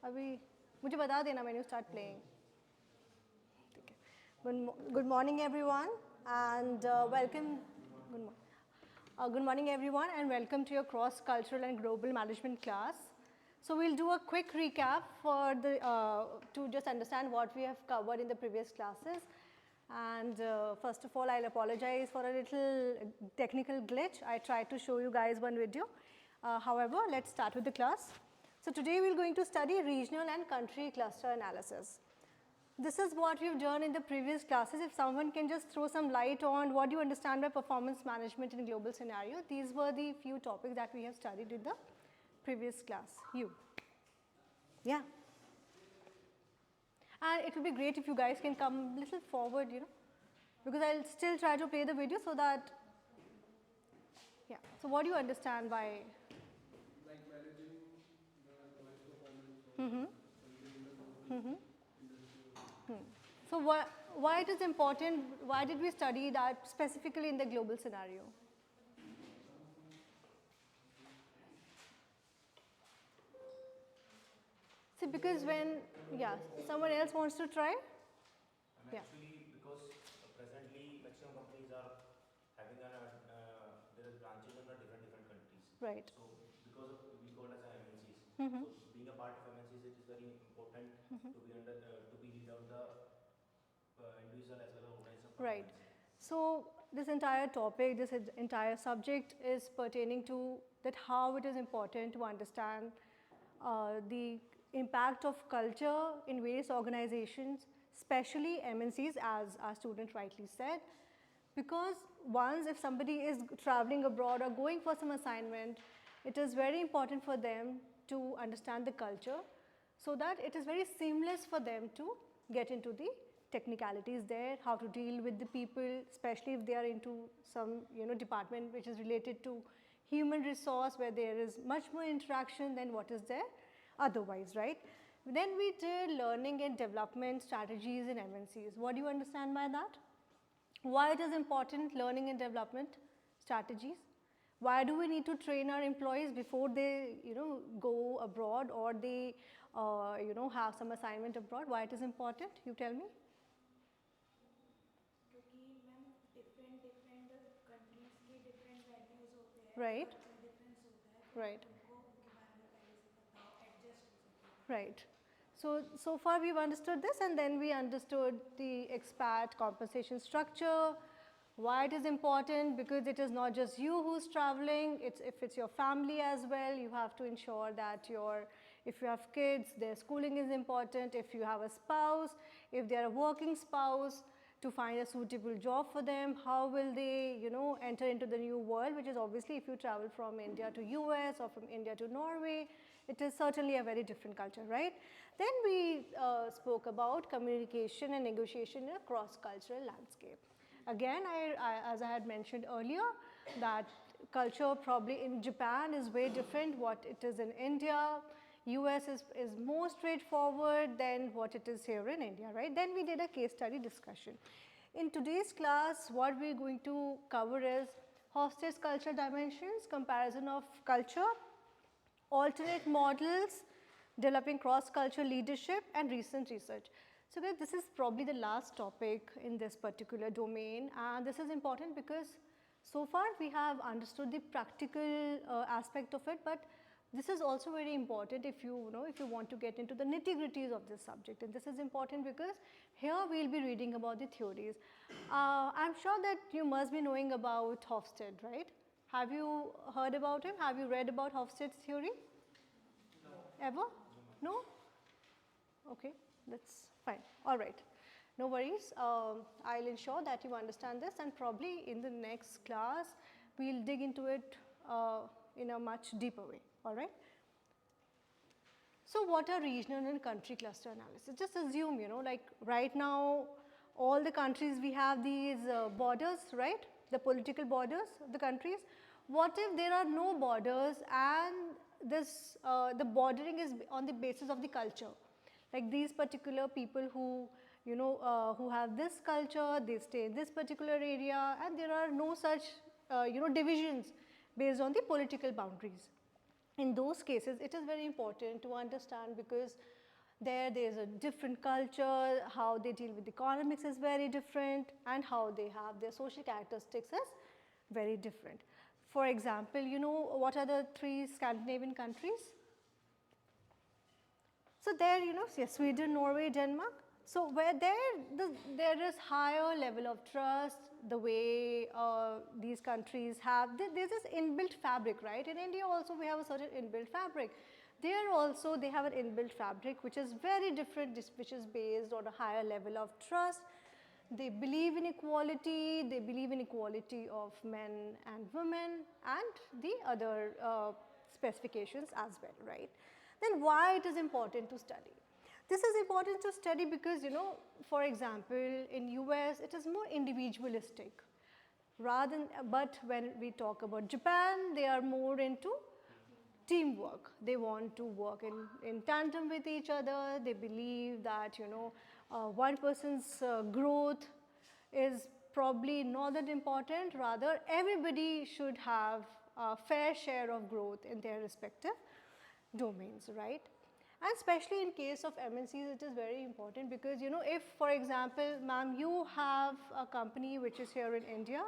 अभी मुझे बता देना when you start playing. ठीक है. Good morning everyone and welcome. Good morning everyone and welcome to your cross-cultural and global management class. So we'll do a quick recap for the to just understand what we have covered in the previous classes. And first of all, I'll apologize for a little technical glitch. I tried to show you guys one video. However, let's start with the class. So today we're going to study regional and country cluster analysis. This is what we've done in the previous classes. If someone can just throw some light on what do you understand by performance management in a global scenario, these were the few topics that we have studied in the previous class. You. Yeah. And it would be great if you guys can come a little forward, you know, because I'll still try to play the video so that, yeah. So what do you understand by? Like managing the performance of So why it is important, why did we study that specifically in the global scenario? See, because when, yeah, someone else wants to try? And actually, because presently maximum companies are having there is branches in different countries. Right. So because of, we call as MNCs. So being a part of MNCs, it is very important to be under to be lead out the individual as well as organization. Right. So this entire topic, this entire subject is pertaining to that how it is important to understand the impact of culture in various organizations, especially MNCs, as our student rightly said. Because once if somebody is traveling abroad or going for some assignment, it is very important for them to understand the culture so that it is very seamless for them to get into the technicalities there, how to deal with the people, especially if they are into some department which is related to human resource where there is much more interaction than what is there otherwise, right? Then we did learning and development strategies in MNCs. What do you understand by that? Why it is important learning and development strategies? Why do we need to train our employees before they go abroad or they have some assignment abroad? Why it is important? You tell me. Right. Right. Right. So far we've understood this, and then we understood the expat compensation structure, why it is important, because it is not just you who's traveling, if it's your family as well, you have to ensure that if you have kids, their schooling is important, if you have a spouse, if they are a working spouse, to find a suitable job for them, how will they enter into the new world, which is obviously if you travel from India to US or from India to Norway, it is certainly a very different culture, right? Then we spoke about communication and negotiation in a cross-cultural landscape. Again, as I had mentioned earlier, that culture probably in Japan is way different what it is in India. US is more straightforward than what it is here in India, right? Then we did a case study discussion. In today's class, what we're going to cover is hostage culture dimensions, comparison of culture, alternate models, developing cross-cultural leadership, and recent research. So guys, this is probably the last topic in this particular domain, and this is important because so far we have understood the practical aspect of it, but this is also very important if you want to get into the nitty-gritties of this subject, and this is important because here we will be reading about the theories. I am sure that you must be knowing about Hofstede, right? Have you heard about him? Have you read about Hofstede's theory? No. Ever? No? Okay, that's fine. All right. No worries. I'll ensure that you understand this, and probably in the next class, we'll dig into it in a much deeper way. All right. So what are regional and country cluster analysis? Just assume, like right now, all the countries we have these borders, right? The political borders of the countries. What if there are no borders and this the bordering is on the basis of the culture? Like these particular people who who have this culture, they stay in this particular area, and there are no such divisions based on the political boundaries. in those cases, it is very important to understand because there's a different culture, how they deal with economics is very different, and how they have their social characteristics is very different. For example, you know what are the 3 Scandinavian countries? So there, you know, yes, Sweden, Norway, Denmark. So where there is higher level of trust, the way these countries have, there's this inbuilt fabric, right? In India also we have a certain inbuilt fabric. There also they have an inbuilt fabric which is very different, which is based on a higher level of trust. They believe in equality, they believe in equality of men and women and the other specifications as well, right? Then why it is important to study? This is important to study because, you know, for example, in US it is more individualistic rather than, but when we talk about Japan, they are more into teamwork. They want to work in tandem with each other. They believe that, you know, one person's growth is probably not that important, rather everybody should have a fair share of growth in their respective domains, right? And especially in case of MNCs, it is very important because, you know, if for example, ma'am, you have a company which is here in India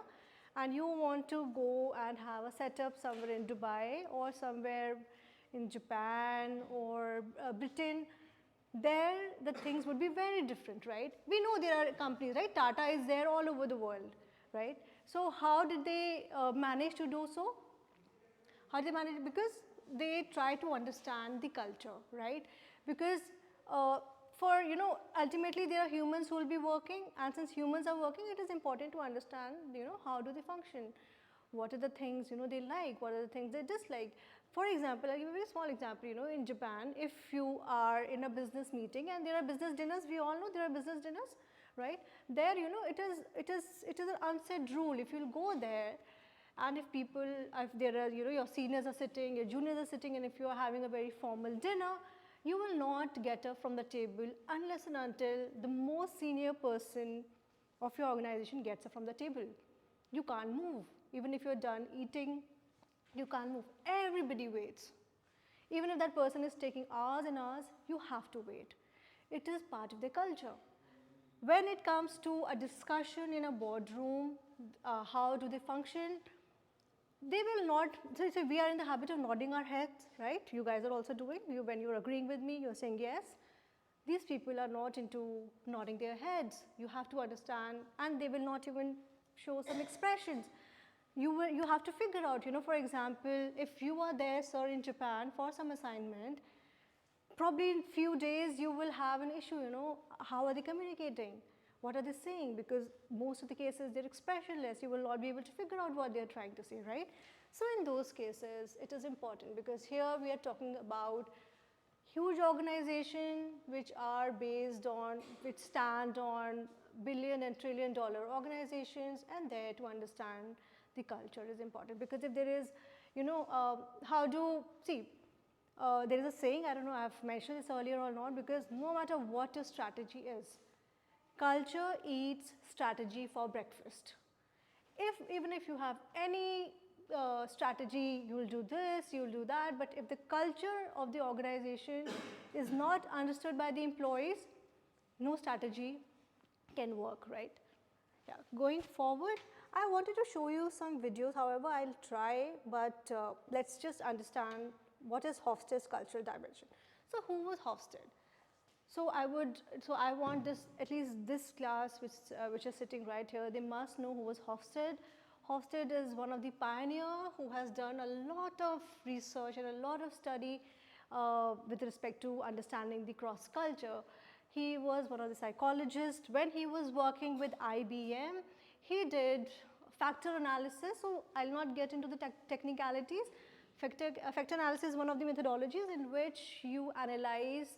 and you want to go and have a setup somewhere in Dubai or somewhere in Japan or Britain, there the things would be very different, right? We know there are companies, right? Tata is there all over the world, right? So how did they manage to do so? How did they manage? Because they try to understand the culture, right? Because for, you know, ultimately there are humans who will be working, and since humans are working, it is important to understand, you know, how do they function, what are the things, you know, they like, what are the things they dislike. For example, I'll give you a very small example, you know, in Japan, if you are in a business meeting and there are business dinners, we all know there are business dinners, right? There, you know, it is an unsaid rule. If you'll go there, and if people, if there are, you know, your seniors are sitting, your juniors are sitting, and if you are having a very formal dinner, you will not get up from the table unless and until the most senior person of your organization gets up from the table. You can't move. Even if you're done eating, you can't move. Everybody waits. Even if that person is taking hours and hours, you have to wait. It is part of the culture. When it comes to a discussion in a boardroom, how do they function? They will not, so we are in the habit of nodding our heads, right? You guys are also doing, when you're agreeing with me, you're saying yes. These people are not into nodding their heads. You have to understand, and they will not even show some expressions. You have to figure out, you know, for example, if you are there, sir, in Japan for some assignment, probably in few days you will have an issue, you know, how are they communicating? What are they saying? Because most of the cases they're expressionless, you will not be able to figure out what they're trying to say, right? So in those cases, it is important because here we are talking about huge organizations which are based on, which stand on billion and trillion dollar organizations, and there to understand the culture is important because if there is, you know, there is a saying, I don't know, I've mentioned this earlier or not, because no matter what your strategy is, culture eats strategy for breakfast. Even if you have any strategy, you will do this, you will do that, but if the culture of the organization is not understood by the employees, no strategy can work, right? Yeah. Going forward, I wanted to show you some videos, however, I'll try, but let's just understand what is Hofstede's cultural dimension. So who was Hofstede? So I want this, at least this class which is sitting right here, they must know who was Hofstede. Hofstede is one of the pioneers who has done a lot of research and a lot of study with respect to understanding the cross culture. He was one of the psychologists. When he was working with IBM, he did factor analysis. So I'll not get into the technicalities. Factor analysis is one of the methodologies in which you analyze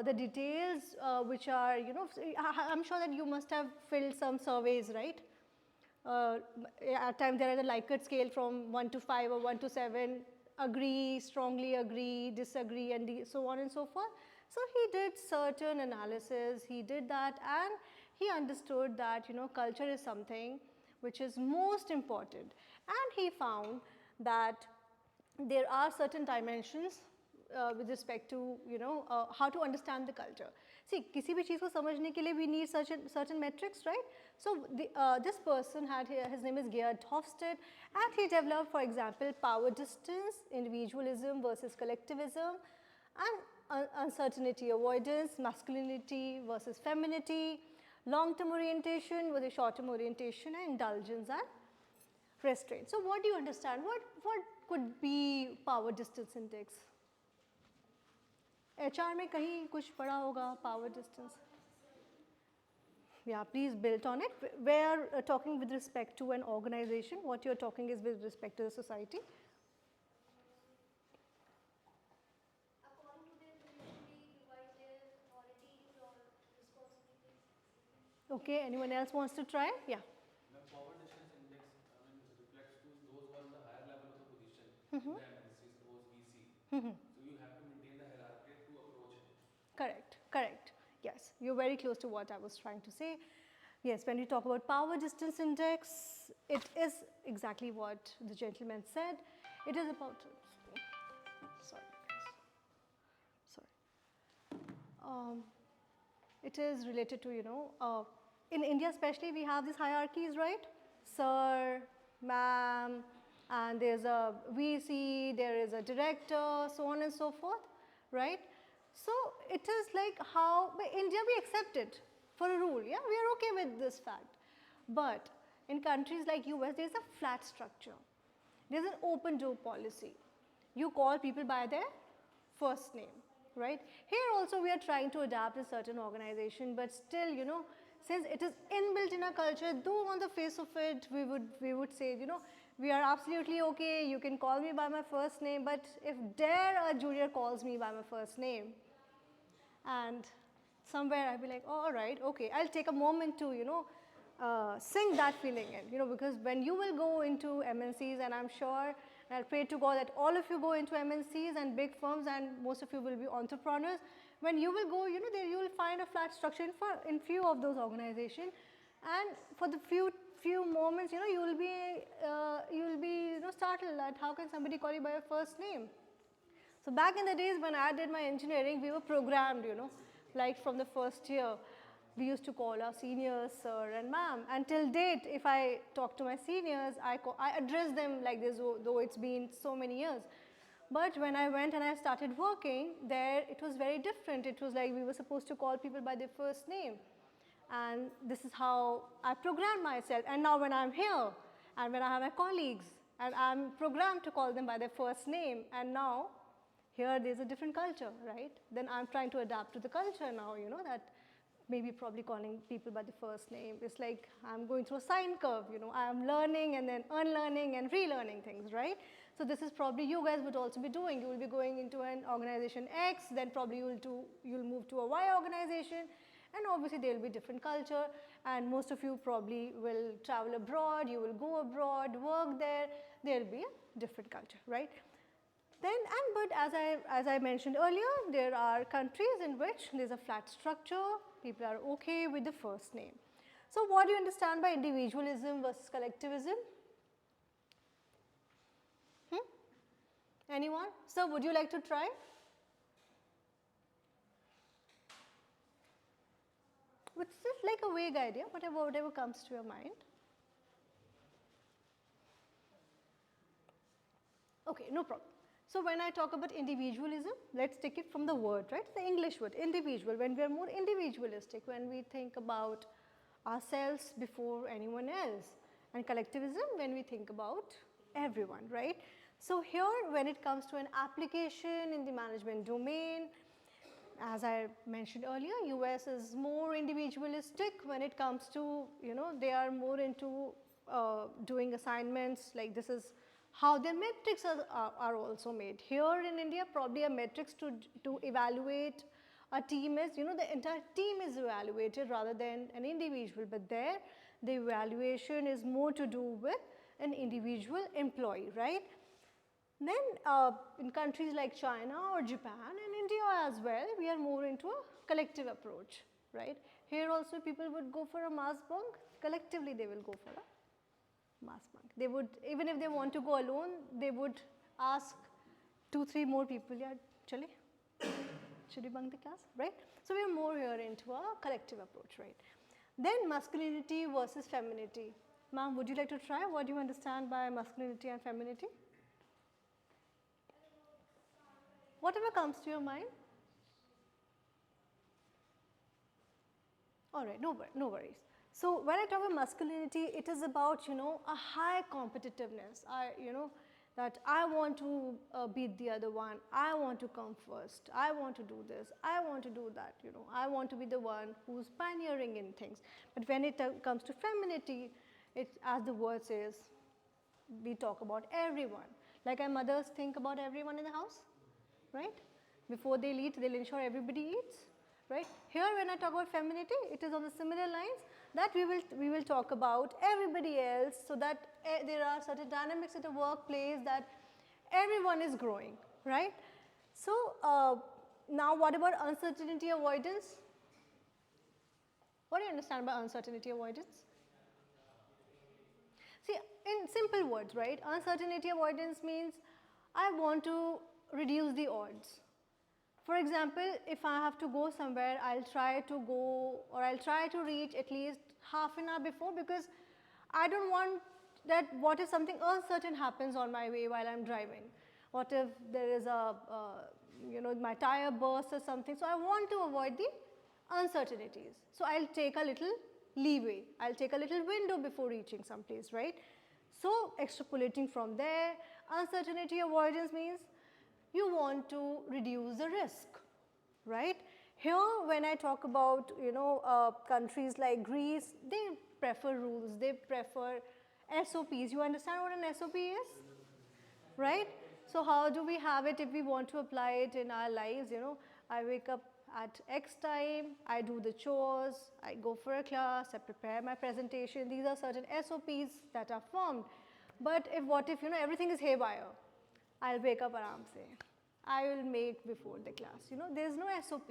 the details which are, you know, I'm sure that you must have filled some surveys, right? At times there is a Likert scale from 1 to 5 or 1 to 7, agree, strongly agree, disagree, and so on and so forth. So he did certain analysis, he did that, and he understood that, you know, culture is something which is most important. And he found that there are certain dimensions with respect to, you know, how to understand the culture. See, किसी भी चीज़ को समझने के लिए we need certain metrics, right? So this person had here, his name is Geert Hofstede, and he developed, for example, power distance, individualism versus collectivism, and uncertainty avoidance, masculinity versus femininity, long-term orientation versus short-term orientation, and indulgence and restraint. So what do you understand? What could be power distance index? HR में कहीं कुछ पढ़ा होगा power distance? Yeah, please build on it. We are talking with respect to an organization. What you're talking is with respect to the society. According to their position, they divide their authorities or responsibilities. Okay, anyone else wants to try? Yeah. The power distance index reflects to those who are on the higher level of the position in the MNC, suppose VC. So you have to maintain the hierarchy to approach him. Correct, correct. Yes, you're very close to what I was trying to say. Yes, when we talk about power distance index, it is exactly what the gentleman said. It is about, sorry, sorry. It is related to, you know, in India especially we have these hierarchies, right? Sir, ma'am, and there's a VC, there is a director, so on and so forth, right? So it is like how, by India we accept it for a rule, yeah, we are okay with this fact. But in countries like US, there's a flat structure. There's an open door policy. You call people by their first name, right? Here also we are trying to adapt a certain organization, but still, you know, since it is inbuilt in our culture, though on the face of it, we would say, you know, we are absolutely okay, you can call me by my first name, but if dare a junior calls me by my first name, and somewhere I'll be like, oh, all right, okay, I'll take a moment to, you know, sink that feeling in, you know, because when you will go into MNCs, and I'm sure, and I'll pray to God that all of you go into MNCs and big firms, and most of you will be entrepreneurs. When you will go, you know, there you will find a flat structure in few of those organizations, and for the few moments, you know, you will be, you know, startled at how can somebody call you by your first name. So back in the days when I did my engineering, we were programmed, you know, like from the first year. We used to call our seniors sir and ma'am. And till date, if I talk to my seniors, I address them like this, though it's been so many years. But when I went and I started working there, it was very different. It was like we were supposed to call people by their first name. And this is how I programmed myself. And now when I'm here, and when I have my colleagues, and I'm programmed to call them by their first name, and now here there's a different culture, right? Then I'm trying to adapt to the culture now, you know, that maybe probably calling people by the first name. It's like I'm going through a sine curve, you know, I'm learning and then unlearning and relearning things, right? So this is probably you guys would also be doing. You will be going into an organization X, then probably you'll move to a Y organization, and obviously there will be different culture, and most of you probably will travel abroad, you will go abroad, work there will be a different culture, right? Then, but as I mentioned earlier, there are countries in which there's a flat structure, people are okay with the first name. So what do you understand by individualism versus collectivism? Anyone? So would you like to try? It's just like a vague idea, whatever comes to your mind. Okay, no problem. So when I talk about individualism, let's take it from the word, right? The English word, individual. When we are more individualistic, when we think about ourselves before anyone else. And collectivism, when we think about everyone, right? So here, when it comes to an application in the management domain, as I mentioned earlier, US is more individualistic when it comes to, you know, they are more into doing assignments, like this is how their metrics are also made. Here in India, probably a metrics to evaluate a team is, you know, the entire team is evaluated rather than an individual, but there the evaluation is more to do with an individual employee, right? Then in countries like China or Japan and India as well, we are more into a collective approach, right? Here also people would go for a mass bunk, collectively they will go for a mass bunk. They would, even if they want to go alone, they would ask 2-3 more people, yeah, chale? Should we bunk the class, right? So we are more here into a collective approach, right? Then masculinity versus femininity. Ma'am, would you like to try? What do you understand by masculinity and femininity? Whatever comes to your mind. All right, no worries. So when I talk about masculinity, it is about, you know, a high competitiveness. That I want to beat the other one. I want to come first. I want to do this. I want to do that. You know, I want to be the one who's pioneering in things. But when it comes to femininity, as the word says, we talk about everyone. Like our mothers think about everyone in the house, right? Before they eat, they'll ensure everybody eats, right? Here when I talk about femininity, it is on the similar lines that we will talk about everybody else, so that there are certain dynamics at the workplace that everyone is growing, right? So now what about uncertainty avoidance? What do you understand by uncertainty avoidance? See, in simple words, right, uncertainty avoidance means I want to reduce the odds. For example, if I have to go somewhere, I'll try to go, or I'll try to reach at least half an hour before, because I don't want that what if something uncertain happens on my way while I'm driving. What if there is my tire bursts or something. So I want to avoid the uncertainties. So I'll take a little leeway. I'll take a little window before reaching some place, right? So extrapolating from there, uncertainty avoidance means you want to reduce the risk, right? Here when I talk about, countries like Greece, they prefer rules, they prefer SOPs. You understand what an SOP is, right? So how do we have it if we want to apply it in our lives? I wake up at X time, I do the chores, I go for a class, I prepare my presentation. These are certain SOPs that are formed. But what if everything is haywire? I'll wake up aram se. I will make before the class. There's no SOP.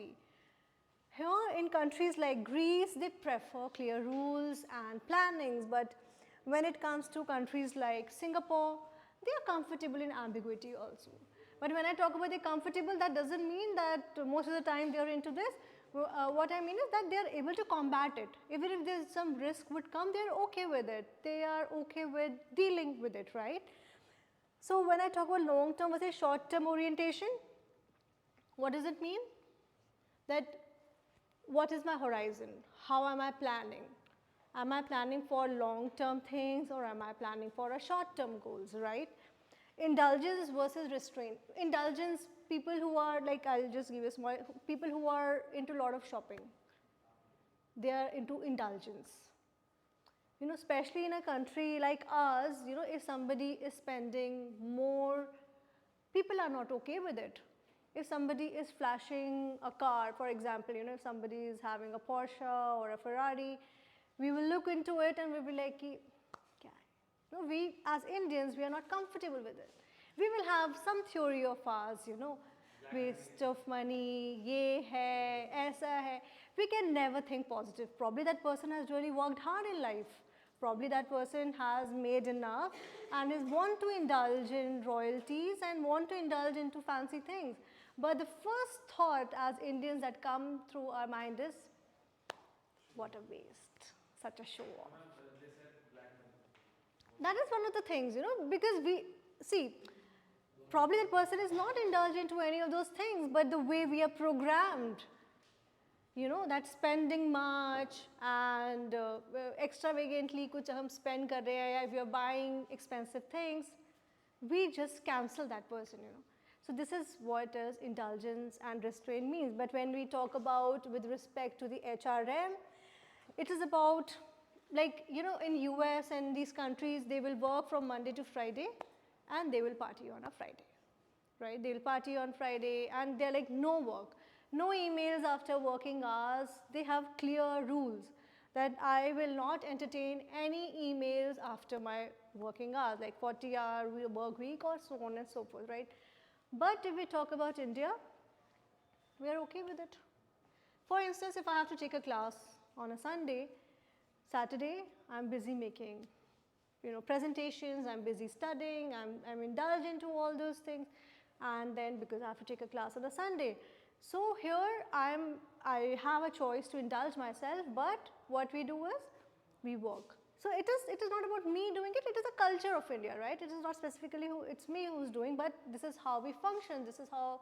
Here in countries like Greece, they prefer clear rules and plannings, but when it comes to countries like Singapore, they are comfortable in ambiguity also. But when I talk about the comfortable, that doesn't mean that most of the time they are into this. What I mean is that they are able to combat it. Even if there's some risk would come, they are okay with it. They are okay with dealing with it, right? So when I talk about long-term versus short-term orientation, what does it mean? That what is my horizon? How am I planning? Am I planning for long-term things, or am I planning for a short-term goals, right? Indulgence versus restraint. Indulgence, people who are like, I'll just give you a small, people who are into a lot of shopping, they are into indulgence. Especially in a country like ours, if somebody is spending more, people are not okay with it. If somebody is flashing a car, for example, if somebody is having a Porsche or a Ferrari, we will look into it and we'll be like, we as Indians, we are not comfortable with it. We will have some theory of ours, waste of money, ye hai, aisa hai. We can never think positive. Probably that person has really worked hard in life. Probably that person has made enough and is want to indulge in royalties and want to indulge into fancy things. But the first thought as Indians that come through our mind is, what a waste, such a show off. That is one of the things, because we, see, probably that person is not indulged into any of those things, but the way we are programmed, that spending much and extravagantly kuch hum spend kar rahe hain, if we are buying expensive things, we just cancel that person, So this is what indulgence and restraint means. But when we talk about with respect to the HRM, it is about, like, in US and these countries, they will work from Monday to Friday and they will party on a Friday, right? They will party on Friday and they're like, no work, no emails after working hours. They have clear rules that I will not entertain any emails after my working hours, like 40-hour work week or so on and so forth, right? But if we talk about India, we are okay with it. For instance, if I have to take a class on a Sunday, Saturday, I'm busy making presentations, I'm busy studying, I'm indulged into all those things, and then because I have to take a class on a Sunday. So here I have a choice to indulge myself, but what we do is we work. So it is not about me doing it, it is a culture of India, right? It is not specifically it's me who's doing, but this is how we function, this is how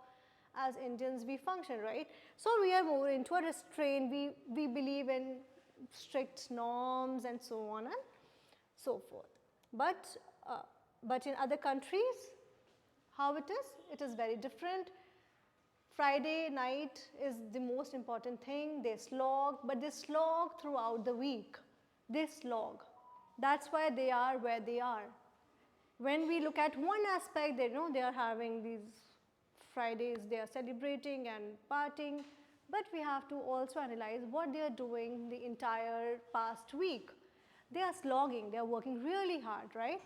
as Indians we function, right? So we are more into a restraint, we believe in strict norms and so on and so forth. But in other countries, how it is very different. Friday night is the most important thing. They slog, but they slog throughout the week. They slog. That's why they are where they are. When we look at one aspect, they are having these Fridays, they are celebrating and partying, but we have to also analyze what they are doing the entire past week. They are slogging, they are working really hard, right?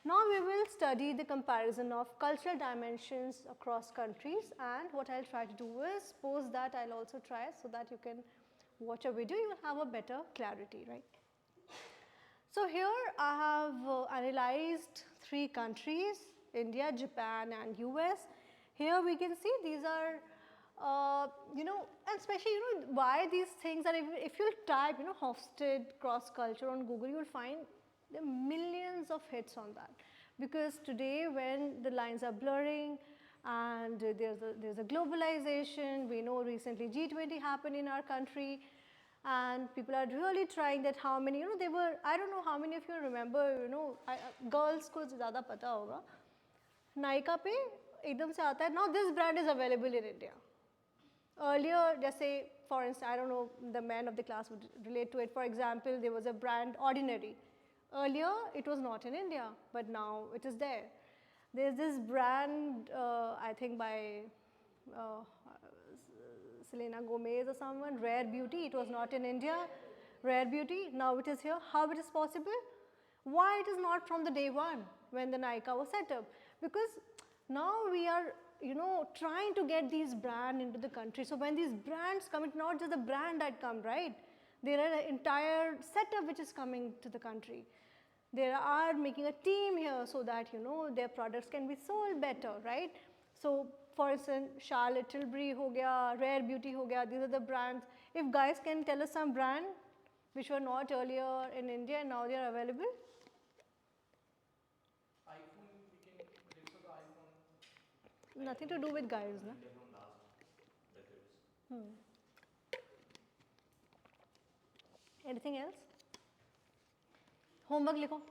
Now we will study the comparison of cultural dimensions across countries, and what I'll try to do is post that I'll also try so that you can watch a video, you will have a better clarity, right? So here I have analyzed 3 countries, India, Japan and US. Here we can see these are, and especially, why these things are, if you type, Hofstede cross culture on Google, you will find there are millions of hits on that. Because today when the lines are blurring and there's a globalization, we know recently G20 happened in our country, and people are really trying that how many, they were, I don't know how many of you remember, girls को ज़्यादा पता होगा, Nykaa पे एकदम से आता है, now this brand is available in India. Earlier, जैसे for instance, I don't know, the men of the class would relate to it. For example, there was a brand Ordinary. Earlier, it was not in India, but now it is there. There's this brand, I think by Selena Gomez or someone, Rare Beauty. It was not in India, Rare Beauty. Now it is here. How it is possible? Why it is not from the day one when the Nykaa was set up? Because now we are, trying to get these brands into the country. So when these brands come, it's not just the brand that come, right? There are an entire setup which is coming to the country. They are making a team here so that, their products can be sold better, right? So for instance, Charlotte Tilbury ho gaya, Rare Beauty ho gaya, these are the brands. If guys can tell us some brand which were not earlier in India and now they are available. iPhone, we can predict for the iPhone. Nothing to do with guys, na? Anything else? Homework likho.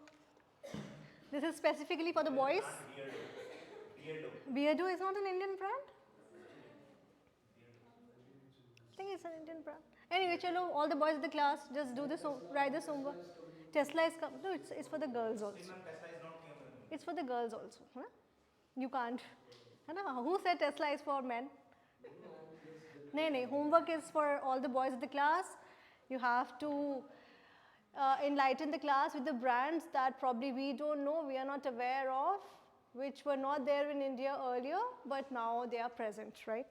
This is specifically for the boys. Beardo is not an Indian brand? I think it's an Indian brand. Anyway, chalo, all the boys of the class, just do this, write this homework. Tesla is coming. No, it's for the girls also. It's for the girls also. Huh? You can't. Who said Tesla is for men? No, homework is for all the boys of the class. You have to enlighten the class with the brands that probably we don't know, we are not aware of, which were not there in India earlier, but now they are present, right?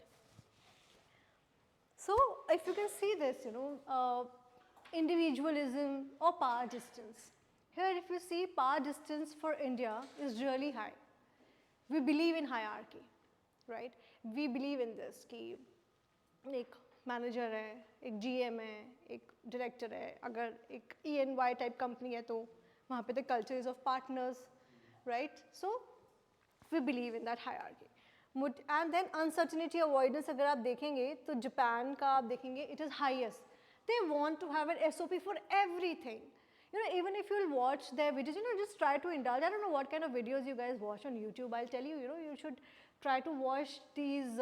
So if you can see this, individualism or power distance. Here if you see power distance for India is really high. We believe in hierarchy, right? We believe in this, कि एक manager है, एक GM है, एक director है, अगर एक ENY type company है तो वहाँ पे the culture is of partners, right? So we believe in that hierarchy. And then uncertainty avoidance अगर आप देखेंगे तो जापान का आप देखेंगे it is highest. They want to have an SOP for everything. Even if you'll watch their videos, just try to indulge. I don't know what kind of videos you guys watch on YouTube. I'll tell you, you should try to watch these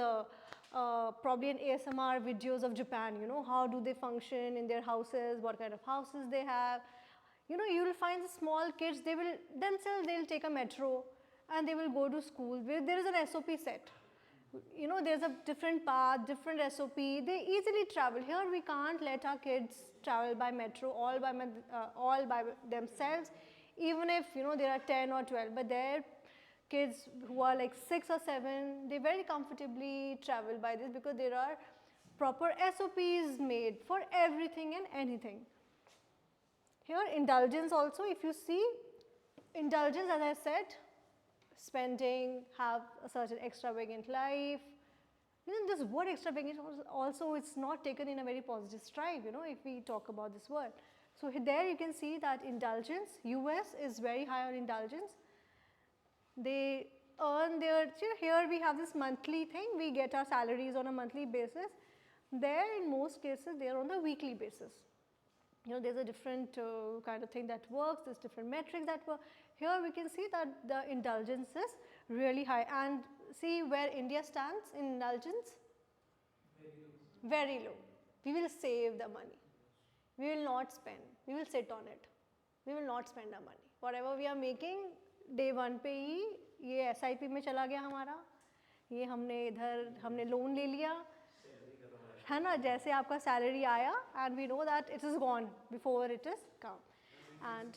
probably an ASMR videos of Japan, how do they function in their houses, what kind of houses they have. You will find the small kids, they'll take a metro and they will go to school where there is an SOP set. There's a different path, different SOP, they easily travel. Here we can't let our kids travel by metro all by themselves, even if, there are 10 or 12, but their kids who are like 6 or 7, they very comfortably travel by this because there are proper SOPs made for everything and anything. Here indulgence also, if you see, Indulgence, as I said, spending, have a certain extravagant life. This word extravagant also it's not taken in a very positive stride, if we talk about this word. So there you can see that indulgence, US is very high on indulgence. They earn their, here we have this monthly thing, we get our salaries on a monthly basis. There in most cases they are on a weekly basis. There's a different kind of thing that works, there's different metrics that work. Here we can see that the indulgence is really high, and see where India stands in indulgence? Very low. We will save the money. We will not spend. We will sit on it. We will not spend our money. Whatever we are making, day one पे ही ये SIP में चला गया हमारा, ये हमने loan ले लिया, है ना, जैसे आपका सैलरी आया, and we know that it is gone before it is come. And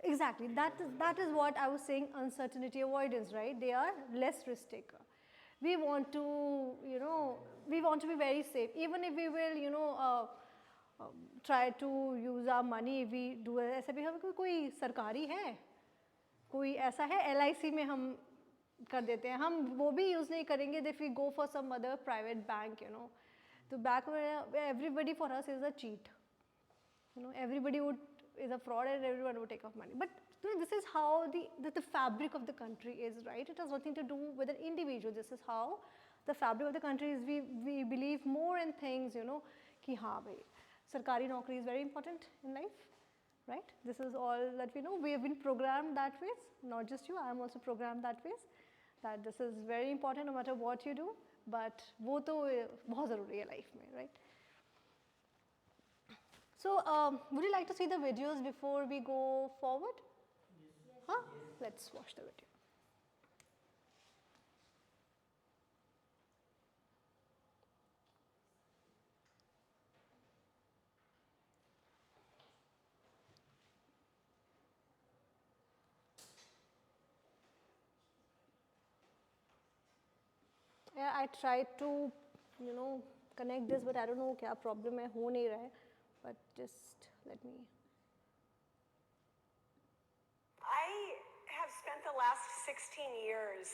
exactly, that is what I was saying, uncertainty avoidance, right? They are less risk taker. We want to, we want to be very safe. Even if we will, try to use our money, we do ऐसा भी हम कोई सरकारी है, कोई ऐसा है LIC में हम कर देते हैं, हम वो भी use नहीं करेंगे if we go for some other private bank, तो back where everybody for us is a cheat, everybody is a fraud and everyone would take off money. But this is how the fabric of the country is, right? It has nothing to do with an individual. This is how the fabric of the country is. We believe more in things, कि हाँ भाई, सरकारी नौकरी is very important in life, right? This is all that we know. We have been programmed that way. Not just you, I am also programmed that way. That this is very important no matter what you do. But वो तो बहुत ज़रूरी है life में, right? So, would you like to see the videos before we go forward? Yes. Huh? Yes. Let's watch the video. Yeah, I tried to, connect this, but I don't know क्या problem है, हो नहीं रहा है. But just let me. I have spent the last 16 years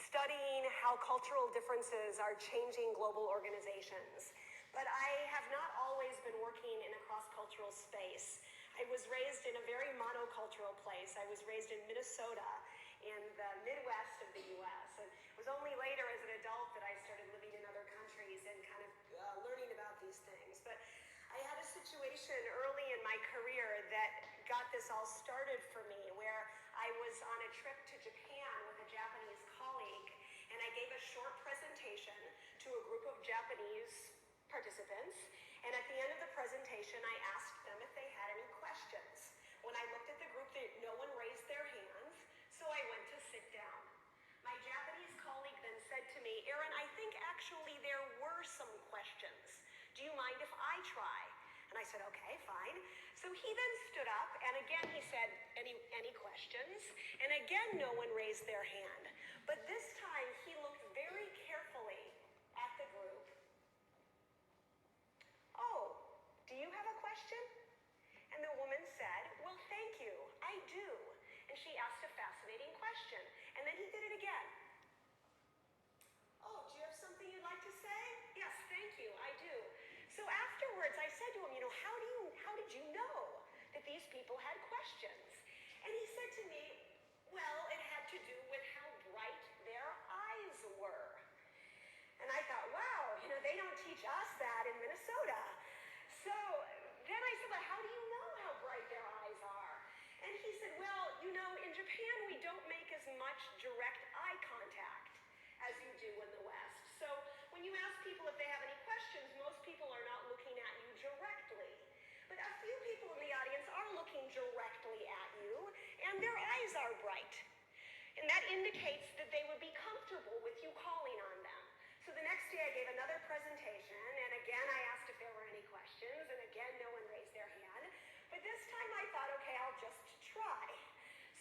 studying how cultural differences are changing global organizations. But I have not always been working in a cross-cultural space. I was raised in a very monocultural place. I was raised in Minnesota, in the Midwest of the US. And it was only later as an adult that I started living in other countries and kind of learning about these things. But I had a situation early in my career that got this all started for me, where I was on a trip to Japan with a Japanese colleague, and I gave a short presentation to a group of Japanese participants, and at the end of the presentation, I asked them if they had any questions. When I looked at the group, no one raised their hands, so I went to sit down. My Japanese colleague then said to me, "Erin, I think actually there were some questions. Do you mind if I try?" And I said, "Okay, fine." So he then stood up, and again he said, any questions? And again, no one raised their hand. But this time, he looked very carefully at the group. "Oh, do you have a question?" And the woman said, "Well, thank you, I do." And she asked a fascinating question. And then he did it again. "Oh, do you have something you'd like to say?" "Yes, thank you, I do." So afterwards, I said to him, how did you know that these people had questions? And he said to me, "Well, it had to do with how bright their eyes were." And I thought, wow, they don't teach us that in Minnesota. So then I said, "Well, how do you know how bright their eyes are?" And he said, "Well, in Japan, we don't make as much direct eye contact as you do in the West. So when you ask people if they have any questions, most people are not looking at you directly. But a few people in the audience are looking directly at you, and their eyes are bright. And that indicates that they would be comfortable with you calling on them." So the next day I gave another presentation, and again I asked if there were any questions, and again no one raised their hand. But this time I thought, okay, I'll just try.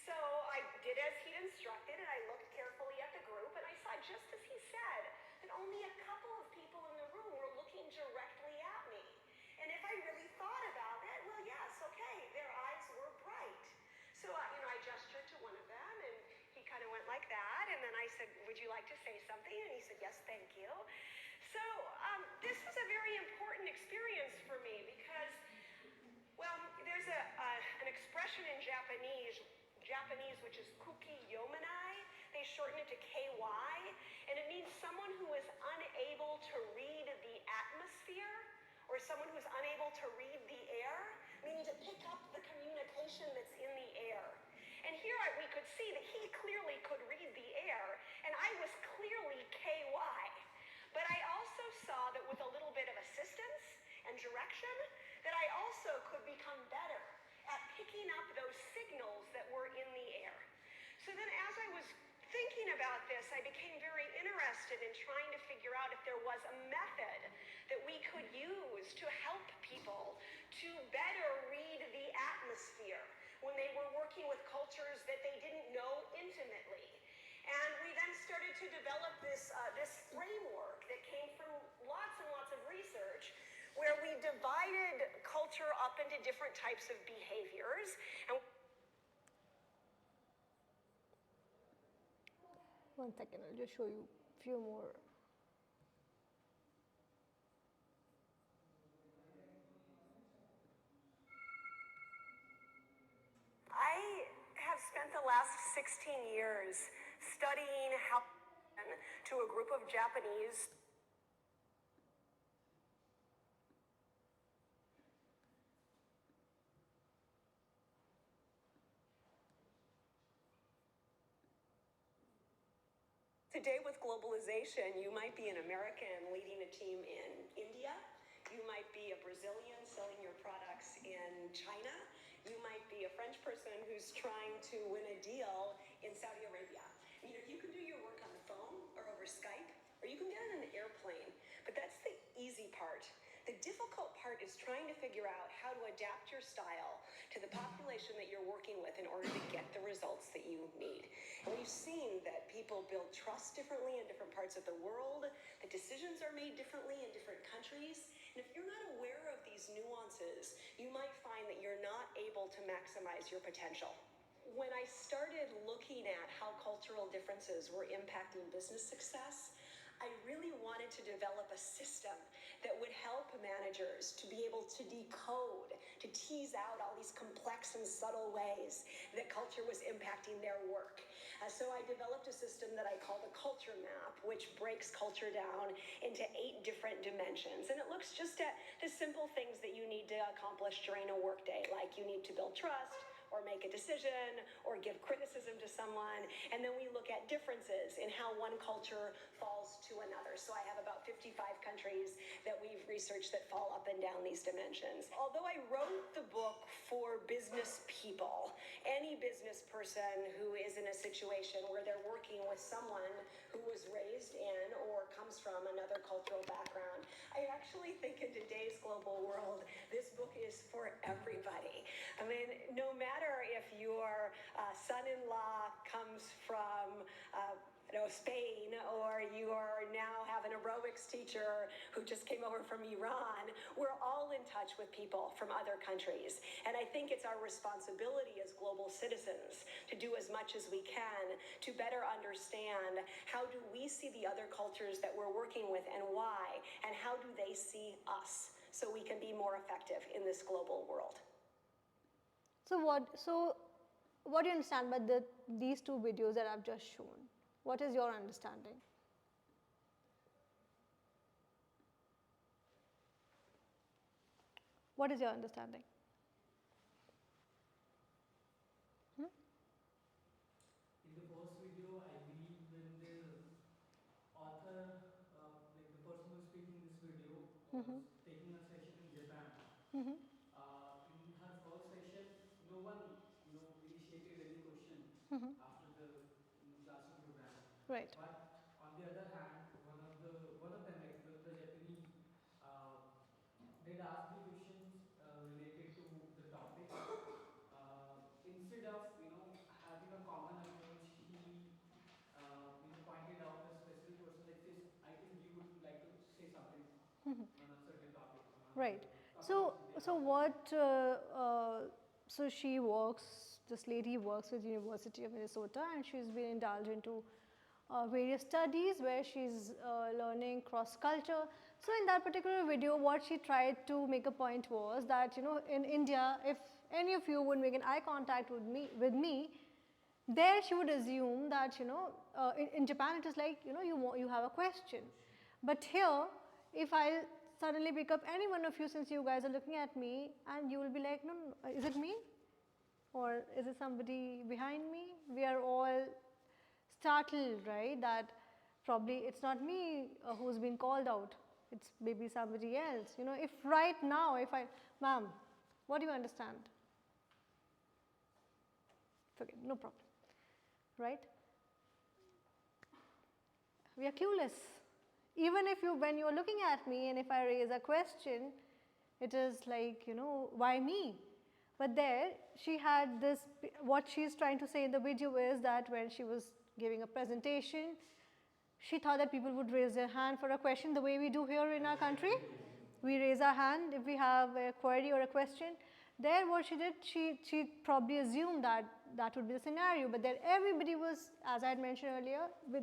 So I did as he'd instructed, and I looked carefully at the group, and I saw, just as he said, that only a couple of people in the room were looking directly at me. And if I really thought about it, well, yes, okay, their eyes were bright. said, would you like to say something? And he said, yes, thank you. So this was a very important experience for me because, well, there's an expression in Japanese which is kuki yomanai. They shorten it to KY, and it means someone who is unable to read the atmosphere, or someone who's unable to read the air, meaning to pick up the communication that's in the air. And here we could see that he clearly could read the air, and I was clearly KY. But I also saw that with a little bit of assistance and direction, that I also could become better at picking up those signals that were in the air. So then as I was thinking about this, I became very interested in trying to figure out if there was a method that we could use to help people to better read the atmosphere when they were working with cultures that they didn't know intimately. And we then started to develop this framework that came from lots and lots of research, where we divided culture up into different types of behaviors. And 1 second, I'll just show you a few more. I have spent the last 16 years studying how to a group of Japanese. Today with globalization, you might be an American leading a team in India. You might be a Brazilian selling your products in China. You might be a French person who's trying to win a deal in Saudi Arabia. You can do your work on the phone or over Skype, or you can get on an airplane. But that's the easy part. The difficult part is trying to figure out how to adapt your style to the population that you're working with in order to get the results that you need. And we've seen that people build trust differently in different parts of the world, that decisions are made differently in different countries. And if you're not aware of these nuances, you might find that you're not able to maximize your potential. When I started looking at how cultural differences were impacting business success, I really wanted to develop a system that would help managers to be able to decode, to tease out all these complex and subtle ways that culture was impacting their work. So I developed a system that I call the culture map, which breaks culture down into 8 different dimensions. And it looks just at the simple things that you need to accomplish during a workday, like you need to build trust, or make a decision, or give criticism to someone. And then we look at differences in how one culture falls to another. So I have about 55 countries that we've researched that fall up and down these dimensions. Although I wrote the book for business people, any business person who is in a situation where they're working with someone who was raised in or comes from another cultural background, I actually think in today's global world, this book is for everybody. I mean, no matter if your son-in-law comes from Spain, or you are now have an aerobics teacher who just came over from Iran, we're all in touch with people from other countries. And I think it's our responsibility as global citizens to do as much as we can to better understand how do we see the other cultures that we're working with and why, and how do they see us, so we can be more effective in this global world. So what do you understand by these 2 videos that I've just shown? What is your understanding? What is your understanding? In the first video, I believe when the author, like the person who's speaking this video, was taking a session in Japan. In her first session, no one, initiated any question after the classroom program. Right. But on the other hand, one of them, like the Japanese, did ask the questions related to the topic. Instead of having a common approach, he pointed out a specific person like this. I think you would like to say something on a certain topic. Right. So she works. This lady works with University of Minnesota, and she's been indulged into various studies where she's learning cross culture. So in that particular video, what she tried to make a point was that, you know, in India, if any of you would make an eye contact with me, there she would assume that, you know, in Japan it is like, you know, you have a question. But here, if I suddenly pick up any one of you, since you guys are looking at me, and you will be like, no, no, is it me? Or is it somebody behind me? We are all startled, right, that probably it's not me who's been called out, it's maybe somebody else. You know, if right now, if I, ma'am, what do you understand? Forget, no problem, right? We are clueless. Even if you, when you're looking at me and if I raise a question, it is like, you know, why me? But there she had this, what she's trying to say in the video is that when she was giving a presentation, she thought that people would raise their hand for a question the way we do here in our country. We raise our hand if we have a query or a question. There what she did, she probably assumed that that would be the scenario, but there everybody was, as I had mentioned earlier,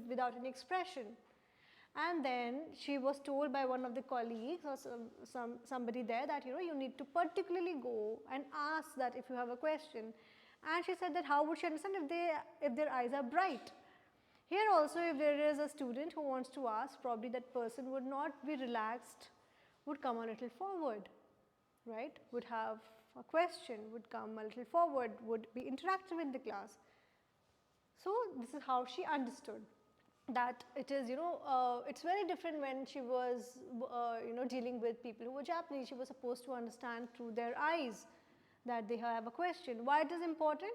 without any expression. And then she was told by one of the colleagues or somebody there that, you know, you need to particularly go and ask that if you have a question. And she said that how would she understand if their eyes are bright? Here also, if there is a student who wants to ask, probably that person would not be relaxed, would come a little forward, right? Would have a question, would come a little forward, would be interactive in the class. So this is how she understood that it is, you know, it's very different when she was, you know, dealing with people who were Japanese. She was supposed to understand through their eyes that they have a question. Why it is important?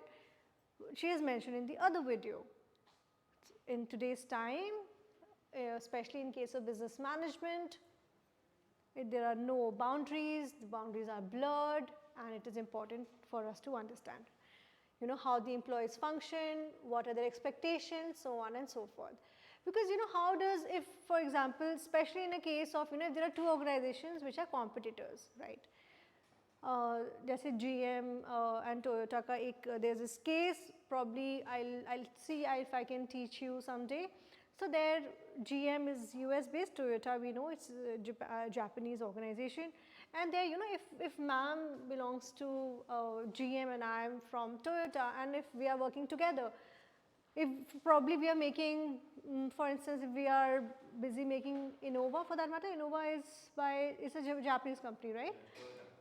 She has mentioned in the other video. In today's time, especially in case of business management, there are no boundaries, the boundaries are blurred, and it is important for us to understand, you know, how the employees function, what are their expectations, so on and so forth. Because, you know, how does, if for example, especially in a case of, you know, if there are two organizations which are competitors, right? जैसे GM and Toyota का एक there's this case, probably I'll see if I can teach you someday. So there GM is US based, Toyota we know it's a Japanese organization, and there, you know, if ma'am belongs to GM and I am from Toyota, and if we are working together, if probably we are making, for instance, if we are busy making Innova, for that matter, Innova is it's a Japanese company, right?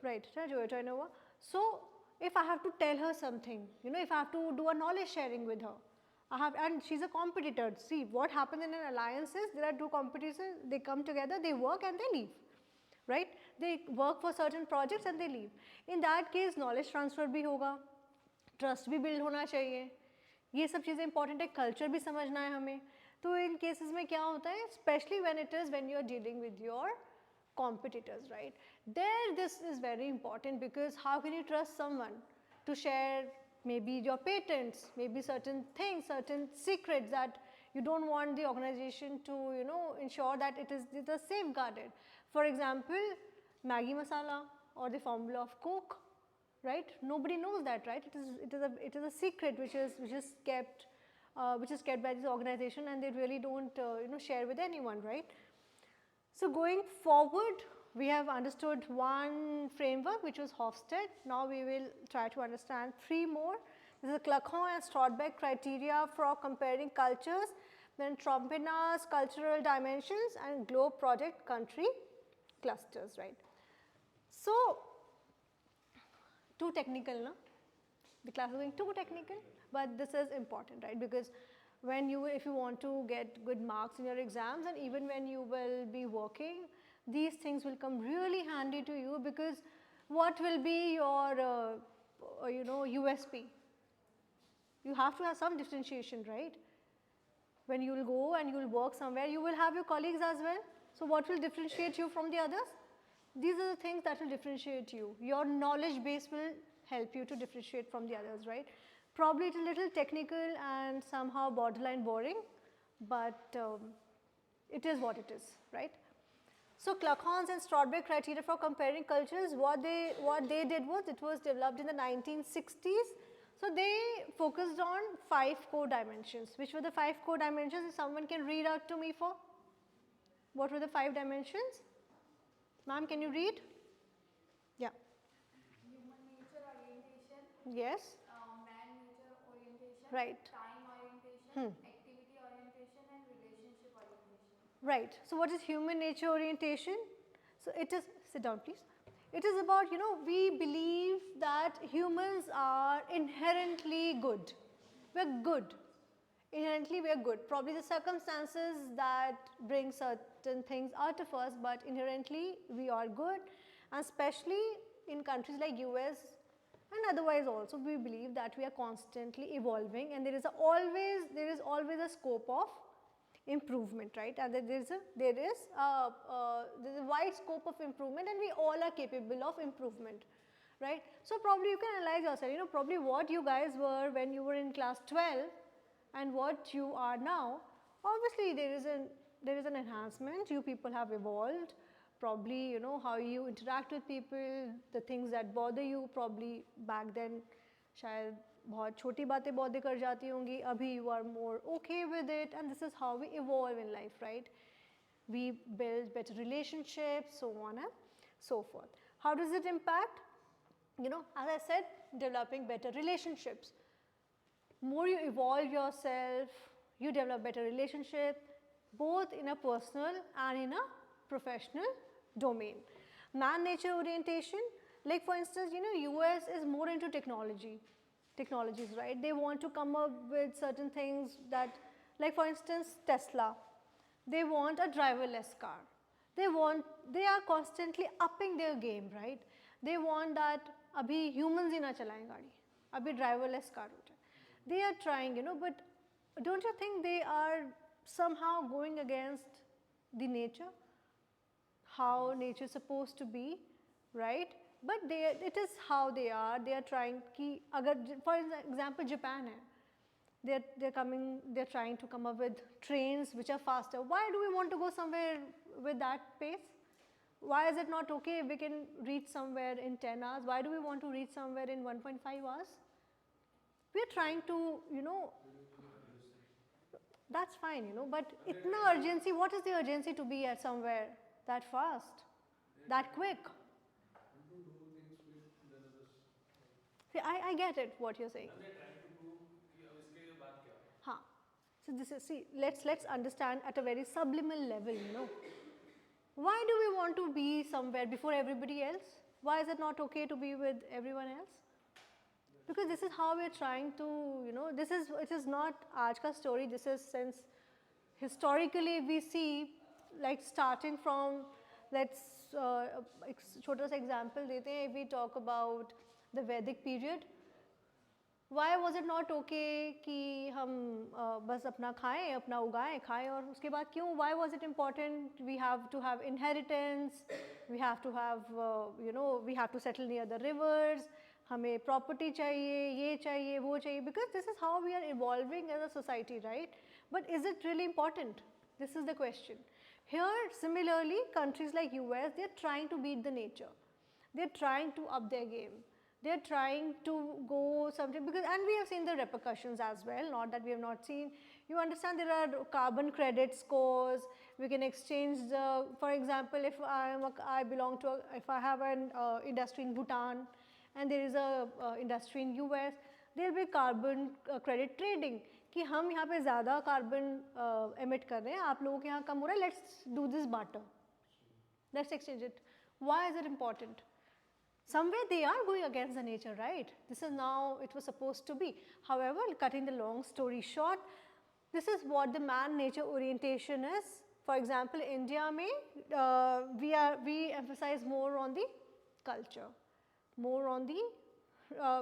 Right, Toyota Innova. So if I have to tell her something, you know, if I have to do a knowledge sharing with her, and she's a competitor. See, what happens in an alliance is there are two competitors, they come together, they work and they leave, right? They work for certain projects and they leave. In that case, knowledge transfer भी होगा, trust भी build होना चाहिए, ये सब चीज़ें important है, culture भी समझना है हमें. तो in cases में क्या होता है, especially when you are dealing with your competitors, right? There this is very important, because how can you trust someone to share maybe your patents, maybe certain things, certain secrets that you don't want the organization to, you know, ensure that it is safeguarded. For example, Maggi masala or the formula of Coke, right? Nobody knows that, right? It is a secret which is kept by this organization, and they really don't you know, share with anyone, right? So going forward, we have understood one framework, which was Hofstede. Now we will try to understand three more. This is the Clarkson and Strodbeck criteria for comparing cultures, then Trompina's cultural dimensions, and globe project country clusters, right? So, too technical, no? The class is going too technical, but this is important, right? Because if you want to get good marks in your exams, and even when you will be working, these things will come really handy to you, because what will be your you know, USP? You have to have some differentiation, right? When you will go and you will work somewhere, you will have your colleagues as well. So what will differentiate you from the others? These are the things that will differentiate you. Your knowledge base will help you to differentiate from the others, right? Probably it's a little technical and somehow borderline boring, but it is what it is, right? So Clarkson's and Strodbeck criteria for comparing cultures, what they did was, it was developed in the 1960s. So they focused on 5 core dimensions. Which were the 5 core dimensions? If someone can read out to me for? What were the 5 dimensions? Ma'am, can you read? Yeah. Human nature orientation, Yes. man nature orientation, Right. time orientation, activity orientation, and relationship orientation. Right. So what is human nature orientation? So it is, sit down please. It is about, we believe that humans are inherently good. We're good. Inherently we are good. Probably the circumstances that bring certain things out of us, but inherently we are good. And especially in countries like US and otherwise also, we believe that we are constantly evolving, and there is always a scope of improvement, right? And there is a wide scope of improvement, and we all are capable of improvement, right? So probably you can analyze yourself, probably what you guys were when you were in class 12 and what you are now. Obviously there is an enhancement. You people have evolved. Probably how you interact with people, the things that bother you, probably back then शायद बहुत छोटी बातें bother कर जाती होंगी, अभी you are more okay with it, and this is how we evolve in life, right? We build better relationships, so on and so forth. How does it impact? As I said, developing better relationships. More you evolve yourself, you develop better relationship, both in a personal and in a professional domain. Man-nature orientation, like for instance, US is more into technologies, right? They want to come up with certain things that, like for instance, Tesla, they want a driverless car. They are constantly upping their game, right? They want that abhi humans ही ना चलाएं गाड़ी, abhi driverless car हो जाए. They are trying, but don't you think they are somehow going against the nature? How nature is supposed to be, right? But it is how they are trying ki, agar, for example, Japan hai, they're trying to come up with trains which are faster. Why do we want to go somewhere with that pace? Why is it not okay if we can reach somewhere in 10 hours? Why do we want to reach somewhere in 1.5 hours? We are trying to, that's fine, but itna urgency, what is the urgency to be at somewhere that fast, that quick? See, I get it, what you're saying. they're trying to prove कि अब इसके बाद क्या होगा. Huh. So this is, see, let's understand at a very subliminal level, Why do we want to be somewhere before everybody else? Why is it not okay to be with everyone else? Because this is how we are trying to, it is not aaj ka story, this is since historically we see, like starting from, let's, छोटा सा example देते हैं, if we talk about the Vedic period, why was it not okay कि हम बस अपना खाएं, अपना उगाएं, खाएं और उसके बाद क्यों? Why was it important? We have to have inheritance, we have to have, we have to settle near the rivers, हमें property चाहिए, ये चाहिए, वो चाहिए, because this is how we are evolving as a society, right? But is it really important? This is the question. Here, similarly, countries like US, they are trying to beat the nature. They are trying to up their game. They are trying to go something, because, and we have seen the repercussions as well, not that we have not seen. You understand there are carbon credit scores, we can exchange the, for example, if if I have an industry in Bhutan and there is a industry in US, there will be carbon credit trading, कि हम यहाँ पे ज़्यादा carbon emit कर रहे हैं, आप लोगों के यहाँ कम हो रहा है, let's do this barter, let's exchange it. Why is it important? Somewhere they are going against the nature, right? This is now, it was supposed to be. However, cutting the long story short, this is what the man-nature orientation is. For example, India mein, we emphasize more on the culture, more on the,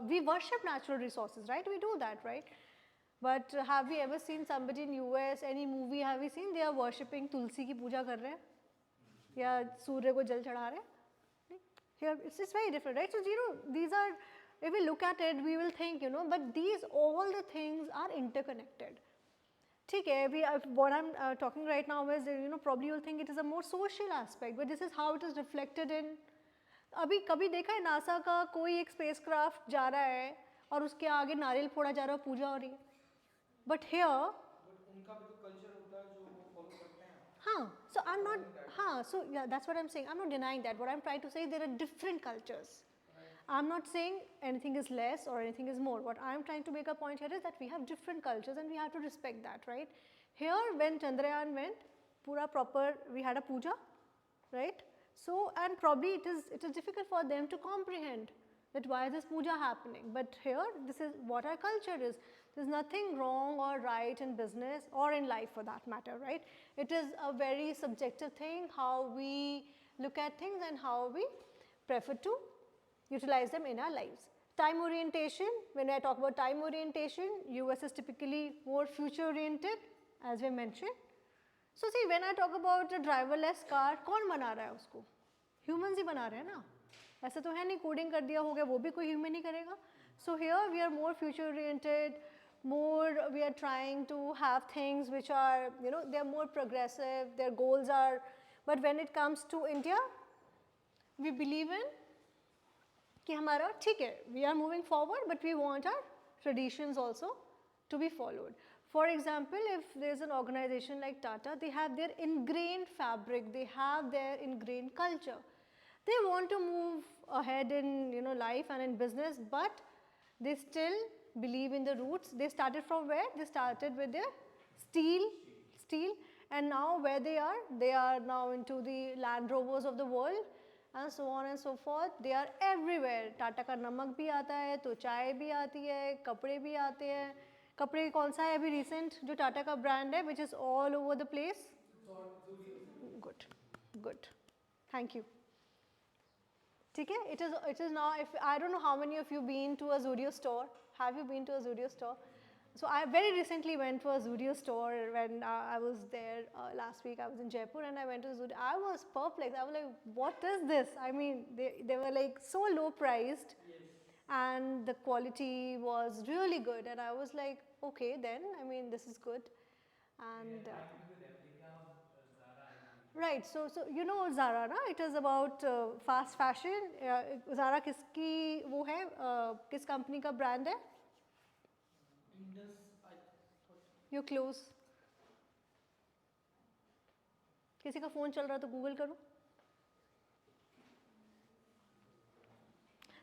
we worship natural resources, right? We do that, right? But have we ever seen somebody in US, any movie, have we seen they are worshipping tulsi ki puja kar rahe hain? या सूर्य को जल चढ़ा रहे हैं? Here it's very different, right? So these are, if we look at it, we will think, but these, all the things are interconnected. ठीक है, what I'm talking right now is, probably you'll think it is a more social aspect, but this is how it is reflected in, अभी कभी देखा है NASA का कोई एक spacecraft जा रहा है और उसके आगे नारियल फोड़ा जा रहा है, पूजा हो रही है. But here, बट उनका भी तो कल्चर होता है जो वो फॉलो करते हैं. so I'm not, so yeah, that's what I'm saying. I'm not denying that. What I'm trying to say is there are different cultures. I'm not saying anything is less or anything is more. What I'm trying to make a point here is that we have different cultures and we have to respect that, right? Here, when Chandrayaan went, pura proper, we had a puja, right? So, and probably it is difficult for them to comprehend that why is this puja happening. But here, this is what our culture is. There's nothing wrong or right in business or in life for that matter, right? It is a very subjective thing, how we look at things and how we prefer to utilize them in our lives. Time orientation, when I talk about time orientation, US is typically more future oriented, as we mentioned. So see, when I talk about a driverless car, कौन बना रहा है उसको? Humans ही बना रहे हैं ना. ऐसा तो है नहीं कोडिंग कर दिया हो गया, वो भी कोई human ही करेगा. So here we are more future oriented, more we are trying to have things which are, you know, they are more progressive, their goals are, but when it comes to India, we believe in कि हमारा ठीक है, we are moving forward, but we want our traditions also to be followed. For example, if there is an organization like Tata, they have their ingrained fabric, they have their ingrained culture. They want to move ahead in, you know, life and in business, but they still believe in the roots. They started from where? They started with their steel, and now where they are now into the Land Rovers of the world, and so on and so forth. They are everywhere. Tata का नमक भी आता है, तो चाय भी आती है, कपड़े भी आते हैं. कपड़े कौन सा है अभी recent जो टाटा का brand है, which is all over the place? Good. Thank you. ठीक है? It is now. If I don't know how many of you been to a Zudio store. Have you been to a Zudio store? So I very recently went to a Zudio store when I was there last week. I was in Jaipur and I went to Zudio. I was perplexed. I was like, what is this? I mean, they were like so low priced, and the quality was really good. And I was like, okay, then I mean, this is good. And right, so you know Zara, ना? It is about fast fashion. Zara किसकी वो है? किस company का brand है? Indus, I thought. You're close. किसी का phone चल रहा तो Google करो.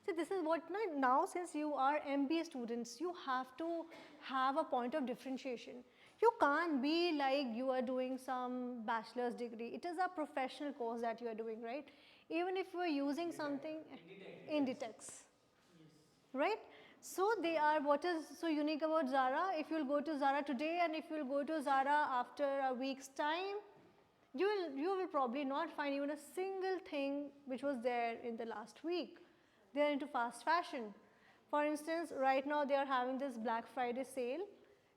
See, this is what now, since you are MBA students, you have to have a point of differentiation. You can't be like you are doing some bachelor's degree. It is a professional course that you are doing, right? Even if you are using something, Inditex, right? So they are, what is so unique about Zara? If you'll go to Zara today and if you'll go to Zara after a week's time, you will probably not find even a single thing which was there in the last week. They are into fast fashion. For instance, right now they are having this Black Friday sale.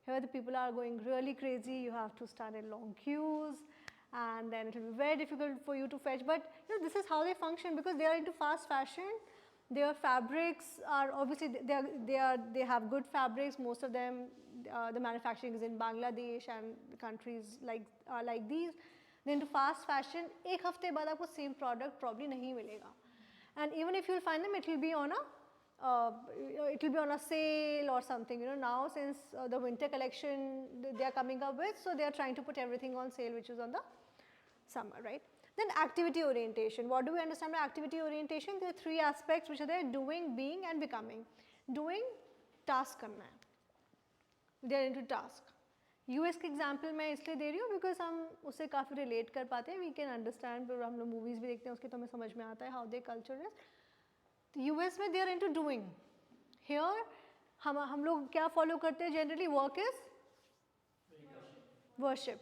Here the people are going really crazy. You have to stand in long queues, and then it will be very difficult for you to fetch. But you know, this is how they function because they are into fast fashion. Their fabrics are obviously they have good fabrics. Most of them, the manufacturing is in Bangladesh and countries like these. Then to fast fashion, एक हफ्ते बाद आपको same product probably नहीं मिलेगा. And even if you'll find them, it will be on a sale or something. You know, now since the winter collection they are coming up with, so they are trying to put everything on sale, which is on the summer, right? Then activity orientation. What do we understand by activity orientation? There are three aspects which are there: doing, being, and becoming. Doing, task करना है. They are into task. US के example मैं इसलिए दे रही हूँ because हम उससे काफ़ी रिलेट कर पाते हैं. वी कैन अंडरस्टैंड, हम लोग मूवीज़ भी देखते हैं उसके तो हमें समझ में आता है how they culture is. US में they are into doing. Here हम लोग क्या फॉलो करते हैं जनरली? Work is worship.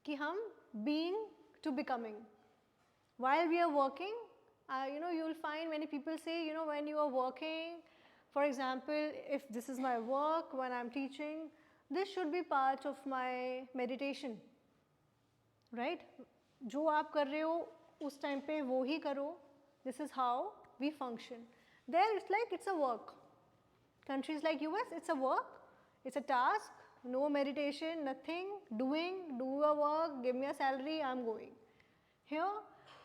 कि हम being to becoming. While we are working, you know, you will find many people say, you know, when you are working, for example, if this is my work, when I'm teaching, this should be part of my meditation, right? जो आप कर रहे हो उस time पे वो ही करो. This is how we function. There it's like it's a work. Countries like US, it's a work, it's a task, no meditation, nothing, doing, do a work, give me a salary, I'm going. Here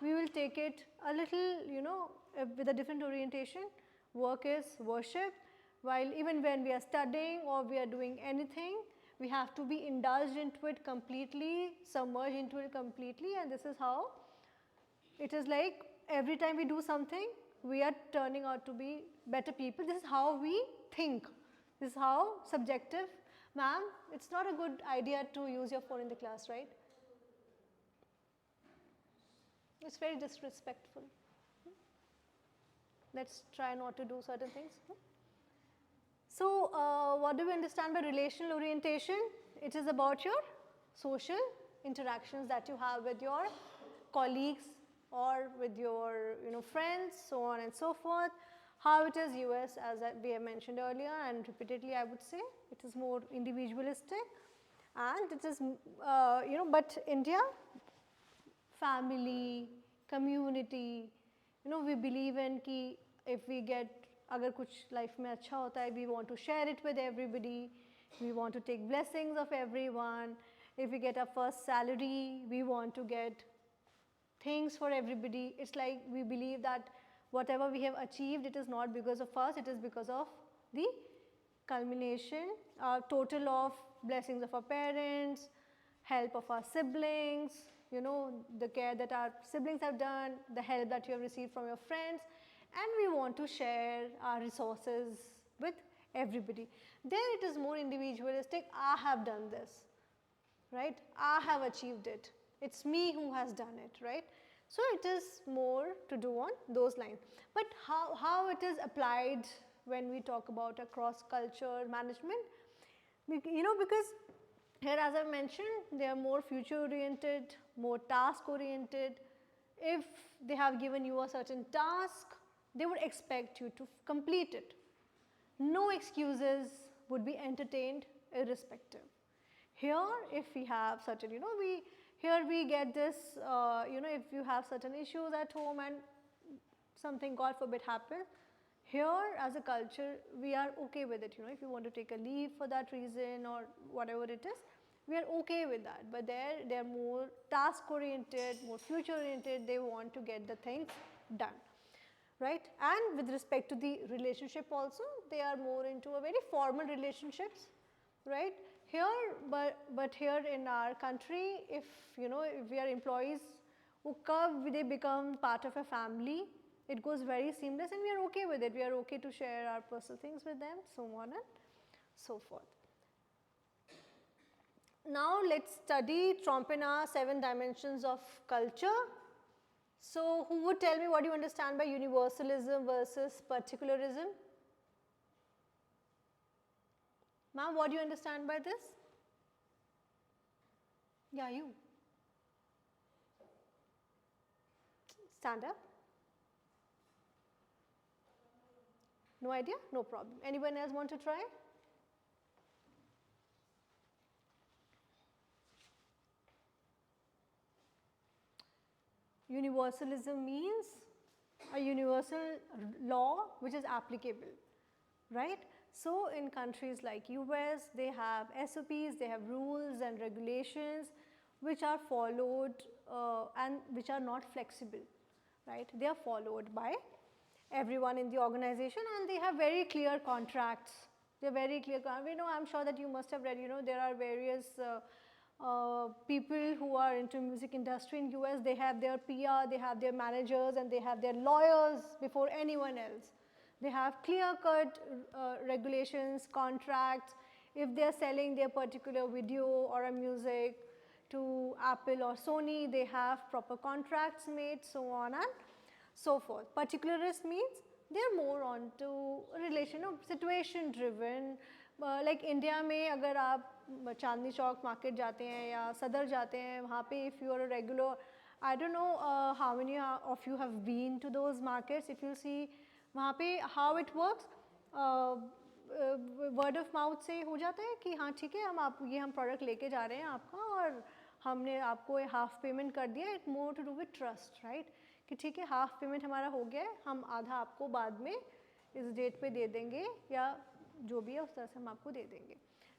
we will take it a little, you know, with a different orientation. Work is worship, while even when we are studying or we are doing anything, we have to be indulged into it completely, submerged into it completely, and this is how it is like every time we do something, we are turning out to be better people. This is how we think. This is how subjective. Ma'am, it's not a good idea to use your phone in the class, right? It's very disrespectful. Let's try not to do certain things. So, what do we understand by relational orientation? It is about your social interactions that you have with your colleagues or with your friends, so on and so forth. How it is US, as we have mentioned earlier, and repeatedly I would say, it is more individualistic, and it is but India, family, community, we believe in कि if we get अगर कुछ life में अच्छा होता है, we want to share it with everybody, we want to take blessings of everyone. If we get our first salary, we want to get things for everybody. It's like we believe that whatever we have achieved, it is not because of us, it is because of the culmination, total of blessings of our parents, help of our siblings, the care that our siblings have done, the help that you have received from your friends, and we want to share our resources with everybody. There it is more individualistic. I have done this, right? I have achieved it. It's me who has done it, right? So it is more to do on those lines. But how it is applied when we talk about a cross-culture management? Because here, as I mentioned, they are more future-oriented, more task-oriented. If they have given you a certain task, they would expect you to complete it. No excuses would be entertained irrespective. Here, if we have certain, here we get this, if you have certain issues at home and something, God forbid, happens, here as a culture, we are okay with it. If you want to take a leave for that reason or whatever it is, we are okay with that. But there, they are more task-oriented, more future-oriented. They want to get the things done, right? And with respect to the relationship also, they are more into a very formal relationships, right? Here, but here in our country, if if we are employees, they become part of a family. It goes very seamless, and we are okay with it. We are okay to share our personal things with them, so on and so forth. Now let's study Trompina 7 dimensions of culture. So who would tell me what you understand by universalism versus particularism? Ma'am, what do you understand by this? Yeah, you. Stand up. No idea? No problem. Anyone else want to try? Universalism means a universal law which is applicable, right? So in countries like US, they have SOPs, they have rules and regulations which are followed and which are not flexible, right? They are followed by everyone in the organization, and they have very clear contracts. They are very clear. I'm sure that you must have read, there are various people who are into music industry in US, they have their PR, they have their managers, and they have their lawyers before anyone else. They have clear-cut regulations, contracts. If they are selling their particular video or a music to Apple or Sony, they have proper contracts made, so on and so forth. Particularist means they are more on to relation, situation driven. Like India में अगर आप Chandni Chowk market जाते हैं या सदर जाते हैं, वहाँ पे if you are a regular, I don't know how many of you have been to those markets. If you see वहाँ पे how it works, word of mouth से हो जाता है कि हाँ ठीक है, हम प्रोडक्ट लेके जा रहे हैं आपका और हमने आपको हाफ पेमेंट कर दिया. It more to do with trust, right? कि ठीक है हाफ पेमेंट हमारा हो गया है, हम आधा आपको बाद में इस डेट पे दे देंगे या जो भी है उस तरह से हम आपको दे देंगे.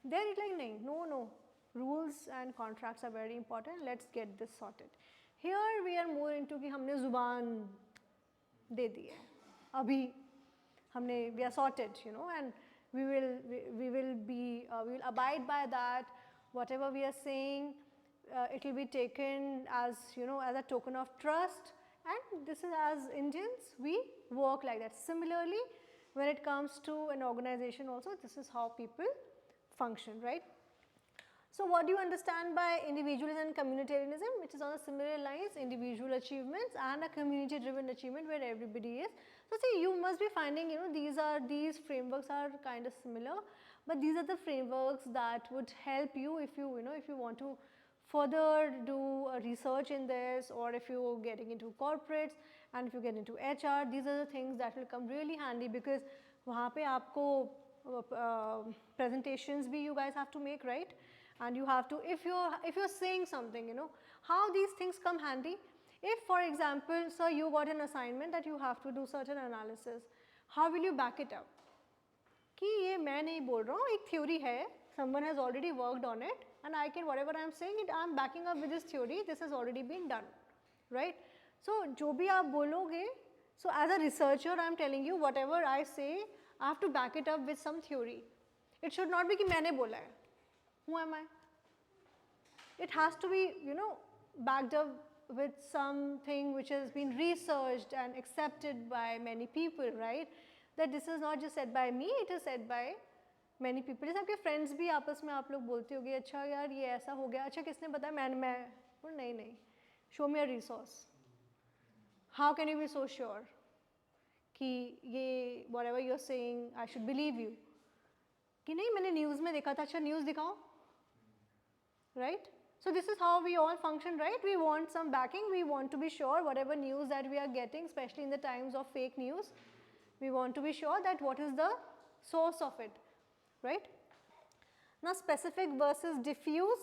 देयर इट लाइक नहीं, no rules and contracts are very important, let's get this sorted. Here we are more into कि हमने ज़ुबान दे दी है, अभी हमने we are sorted, and we will abide by that. Whatever we are saying, it will be taken as, you know, as a token of trust, and this is, as Indians, we work like that. Similarly, when it comes to an organization also, this is how people function, right? So what do you understand by individualism and communitarianism? It is on a similar lines, individual achievements and a community driven achievement where everybody is. So see, you must be finding, you know, these frameworks are kind of similar, but these are the frameworks that would help you if you, you know, if you want to further do a research in this, or if you're getting into corporates and if you get into HR, these are the things that will come really handy, because वहाँ पे आपको presentations भी you guys have to make, right? And you have to, if you're saying something, you know, how these things come handy. If for example, sir, you got an assignment that you have to do certain analysis, how will you back it up? कि ये मैं नहीं बोल रहा हूँ, एक theory है, someone has already worked on it, and I can, whatever I am saying, I am backing up with this theory, this has already been done, right? So जो भी आप बोलोगे, so as a researcher I am telling you, whatever I say, I have to back it up with some theory. It should not be कि मैंने बोला है. Who am I? It has to be, you know, backed up with something which has been researched and accepted by many people, right? That this is not just said by me, it is said by many people. जैसे आपके friends भी आपस में आप लोग बोलते होगे, अच्छा यार ये ऐसा हो गया, अच्छा किसने बताया, मैं नहीं, show me a resource. How can you be so sure कि ये whatever you're saying, I should believe you? कि नहीं मैंने न्यूज़ में देखा था, अच्छा न्यूज़ दिखाओ, right? So this is how we all function, right? We want some backing, we want to be sure whatever news that we are getting, especially in the times of fake news, we want to be sure that what is the source of it, right? Now specific versus diffuse,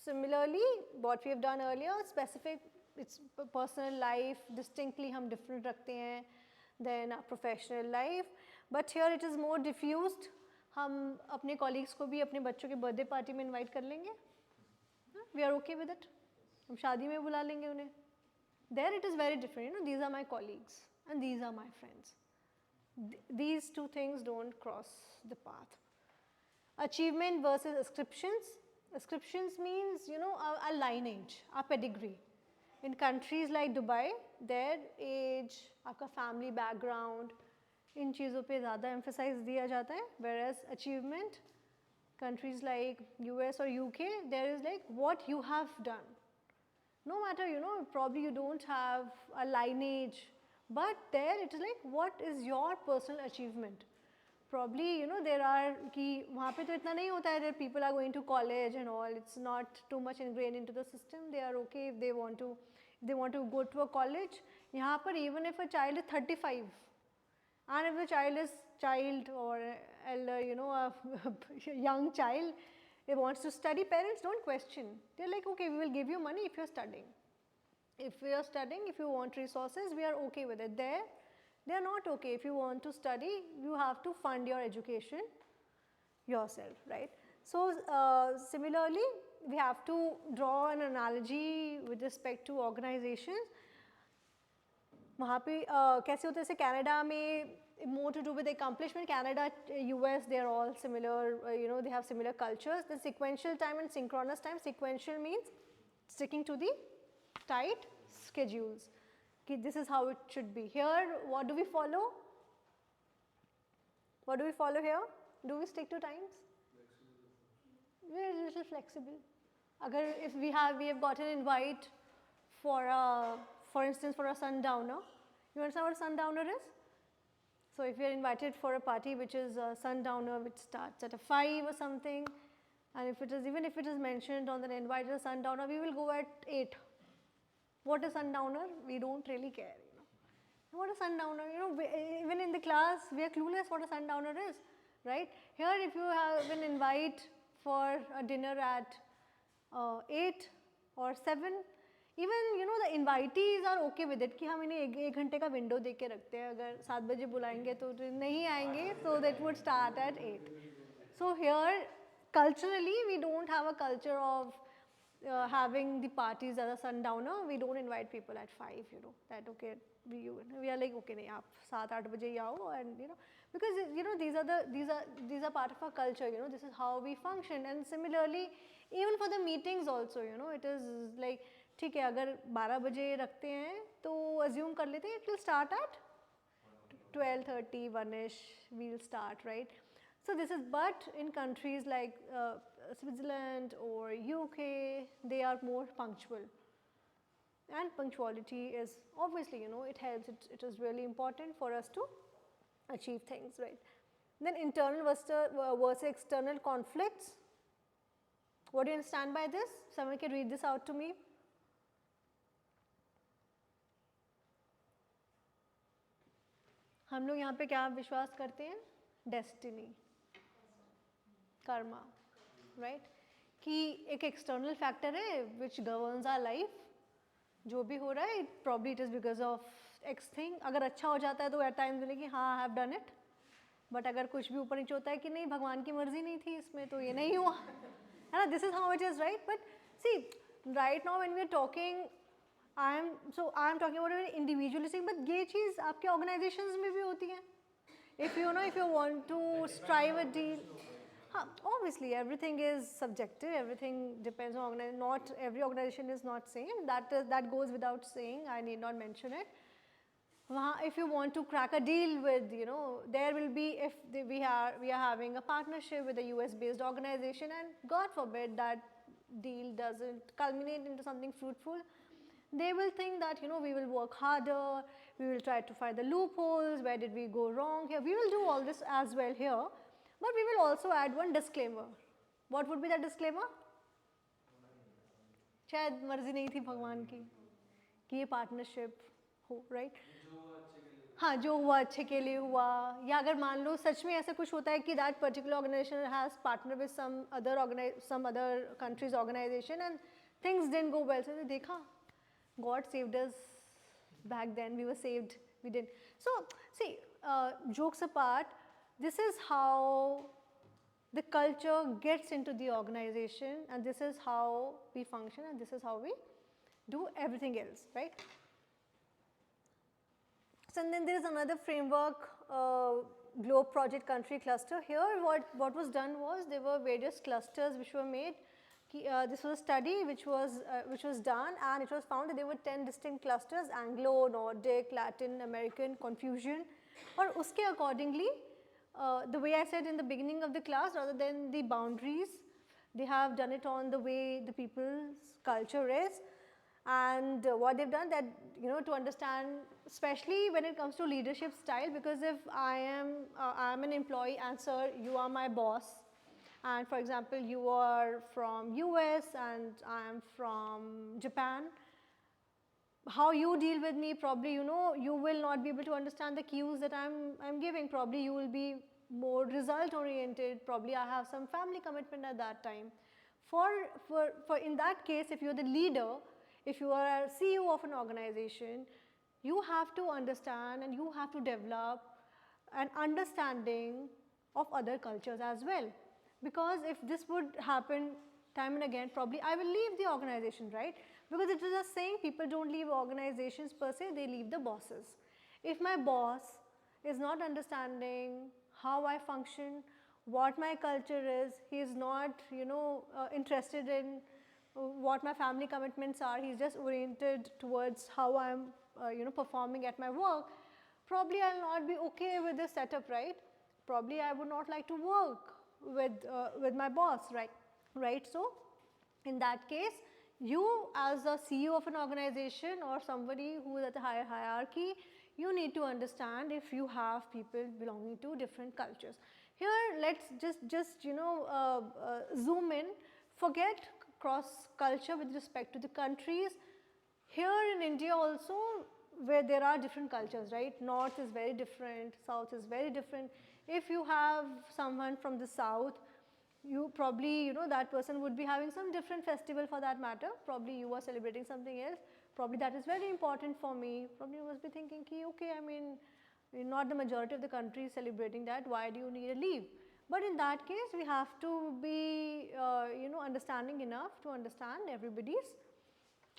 similarly what we have done earlier, specific, it's personal life, distinctly हम different रखते हैं than our professional life, but here it is more diffused. हम अपने colleagues को भी अपने बच्चों के birthday party में invite कर लेंगे, we are okay with it, हम शादी में बुला लेंगे उन्हें. There it is very different, you know, these are my colleagues and these are my friends. These two things don't cross the path. Achievement versus ascriptions. Ascriptions means, you know, a lineage, a pedigree. In countries like Dubai, their age, आपका family background, इन चीज़ों पे ज़्यादा emphasize दिया जाता है, whereas achievement, countries like US or UK, there is like what you have done. No matter, you know, probably you don't have a lineage, but there it is like what is your personal achievement. Probably, you know, there are कि वहाँ पे तो इतना नहीं होता है that people are going to college and all, it's not too much ingrained into the system, they are okay if they want to go to a college. यहाँ पर even if a child is 35 and if the child or elder, you know, a young child, they wants to study, parents don't question, they're like, okay, we will give you money if you're studying. If we are studying, if you want resources, we are okay with it. There, they are not okay. If you want to study, you have to fund your education yourself, right? So similarly, we have to draw an analogy with respect to organizations. वहाँ पे कैसे होता है, जैसे Canada में more to do with accomplishment. Canada, US, they are all similar, you know, they have similar cultures. The sequential time and synchronous time. Sequential means sticking to the tight schedules. Okay, this is how it should be. Here, what do we follow? What do we follow here? Do we stick to times? We are a little flexible. Agar if we have got an invite for instance, for a sundowner. You understand what a sundowner is? So if you are invited for a party which is a sundowner, which starts at 5 or something, and if it is, even if it is mentioned on the invite as a sundowner, we will go at 8. What is sundowner? We don't really care, you know. What is sundowner? You know, even in the class, we are clueless what a sundowner is, right? Here, if you have an invite for a dinner at 8 or 7, even, you know, the invitees are okay with it कि हम इन्हें एक घंटे का window दे के रखते हैं, अगर 7 बजे बुलाएंगे तो नहीं आएंगे, so that would start at 8. So here, culturally, we don't have a culture of having the parties as a sundowner. We don't invite people at 5, you know, that okay, we are like, okay, nahi, aap 7-8 baje hi aao, and because these are part of our culture, this is how we function. And similarly, even for the meetings also, it is like, ठीक है, अगर 12 बजे रखते हैं तो assume कर लेते हैं it will start at 12:30, 1ish we'll start, right? So this is, but in countries like Switzerland or UK, they are more punctual. And punctuality is obviously, it helps, it is really important for us to achieve things, right? Then internal versus external conflicts. What do you understand by this? Someone can read this out to me. हम लोग यहाँ पे क्या विश्वास करते हैं? Destiny, Karma, right? कि एक एक्सटर्नल फैक्टर है विच गवर्न्स आवर लाइफ, जो भी हो रहा है probably it is because of x thing. अगर अच्छा हो जाता है तो एट टाइम्स बोले कि हाँ I have done it, but अगर कुछ भी ऊपर नीचे होता है कि नहीं भगवान की मर्जी नहीं थी इसमें तो ये नहीं हुआ, है ना? This is how it is, right? But see right now when we are talking, I am talking about individualistic, but ये चीज़ आपके ऑर्गेनाइजेशंस में भी होती है. If you want to strive a deal, obviously everything is subjective, everything depends on not every organization is not same, that goes without saying, I need not mention it. If you want to crack a deal with, there will be, if we are having a partnership with a US based organization and God forbid that deal doesn't culminate into something fruitful, they will think that we will work harder, we will try to find the loopholes, where did we go wrong here, we will do all this as well here. But we will also add one disclaimer. What would be that disclaimer? शायद मर्जी नहीं थी भगवान की कि ये partnership हो, right? हाँ, जो हुआ अच्छे के लिए हुआ. या अगर मान लो सच में ऐसा कुछ होता है कि that particular organisation has partner with some other country's organization and things didn't go well, so देखा, God saved us back then, we were saved, we didn't. So see, jokes apart, this is how the culture gets into the organization, and this is how we function, and this is how we do everything else, right? So and then there is another framework, Globe Project Country Cluster. Here what was done was there were various clusters which were made. This was a study which was done, and it was found that there were 10 distinct clusters: Anglo, Nordic, Latin American, Confucian. और उसके accordingly, the way I said in the beginning of the class, rather than the boundaries, they have done it on the way the people's culture is. And what they've done that, to understand, especially when it comes to leadership style, because if I am an employee and sir, you are my boss, and for example, you are from US and I am from Japan, how you deal with me, probably you will not be able to understand the cues that I'm giving. Probably you will be more result oriented, probably I have some family commitment at that time. For in that case, if you're the leader, if you are a CEO of an organization, you have to understand and you have to develop an understanding of other cultures as well, because if this would happen time and again, probably I will leave the organization, right? Because it is a saying, people don't leave organizations per se, they leave the bosses. If my boss is not understanding how I function, what my culture is, he is not interested in what my family commitments are, he is just oriented towards how I am performing at my work, probably I will not be okay with this setup, right? Probably I would not like to work with my boss, right? So in that case, you as a CEO of an organization or somebody who is at a higher hierarchy, you need to understand if you have people belonging to different cultures. Here let's just zoom in, forget cross culture with respect to the countries. Here in India also, where there are different cultures, right? North is very different, south is very different. If you have someone from the south, you probably, that person would be having some different festival for that matter. Probably you are celebrating something else. Probably that is very important for me. Probably you must be thinking, okay, I mean, not the majority of the country is celebrating that. Why do you need a leave? But in that case, we have to be, understanding enough to understand everybody's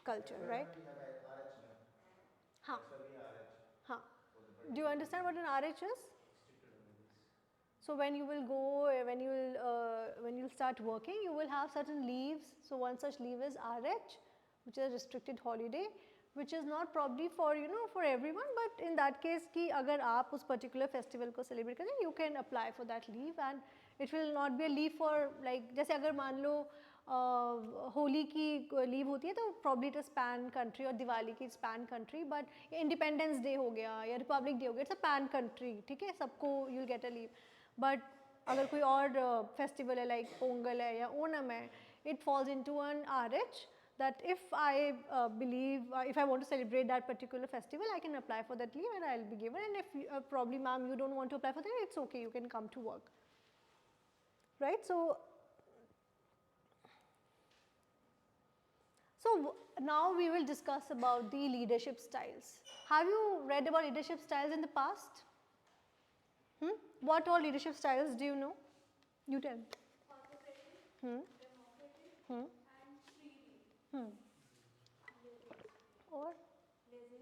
culture, right? We have RH now. Huh. That's why we have RH. Do you understand what an RH is? So when you will go, when you'll start working, you will have certain leaves. So one such leave is RH, which is a restricted holiday, which is not probably for for everyone, but in that case कि अगर आप उस particular festival को celebrate करें, you can apply for that leave and it will not be a leave for like जैसे अगर मान लो होली की लीव होती है तो probably it is pan country और दिवाली की it's pan country, but Independence Day हो गया या Republic Day हो गया, it's a pan country, ठीक है, सबको you'll get a leave. But अगर कोई और फेस्टिवल है लाइक पोंगल है या ओणम है, it falls into an RH that if I believe if I want to celebrate that particular festival, I can apply for that leave and I'll be given, and if probably ma'am you don't want to apply for that, it's okay, you can come to work, right? So now we will discuss about the leadership styles. Have you read about leadership styles in the past? What all leadership styles do you know? You tell. Autocratic, democratic, and free will. Or Laissez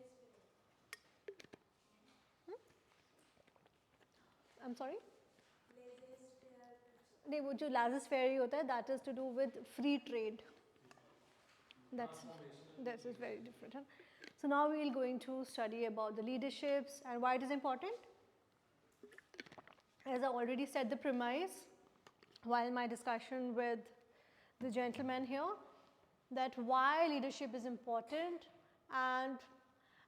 faire. I'm sorry? Laissez faire. नहीं, वो जो laissez faire होता है, that is to do with free trade. This is very different. Huh? So now we are going to study about the leaderships and why it is important. As I already said the premise while my discussion with the gentleman here, that why leadership is important, and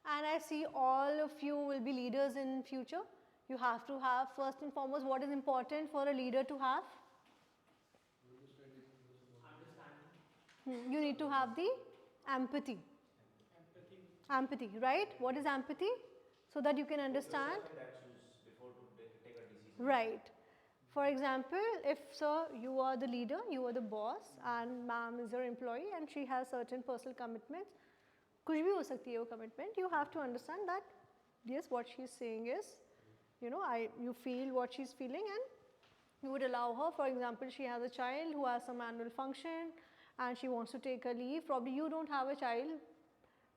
I see all of you will be leaders in future. You have to have first and foremost what is important for a leader to have. You need to have the empathy. Empathy, right? What is empathy? So that you can understand. Before to take a decision. Right. For example, if sir you are the leader, you are the boss and ma'am is your employee and she has certain personal commitments, कुछ भी हो सकती है वो commitment, you have to understand that yes, what she is saying is, you feel what she is feeling and you would allow her. For example, she has a child who has some annual function and she wants to take a leave. Probably you don't have a child,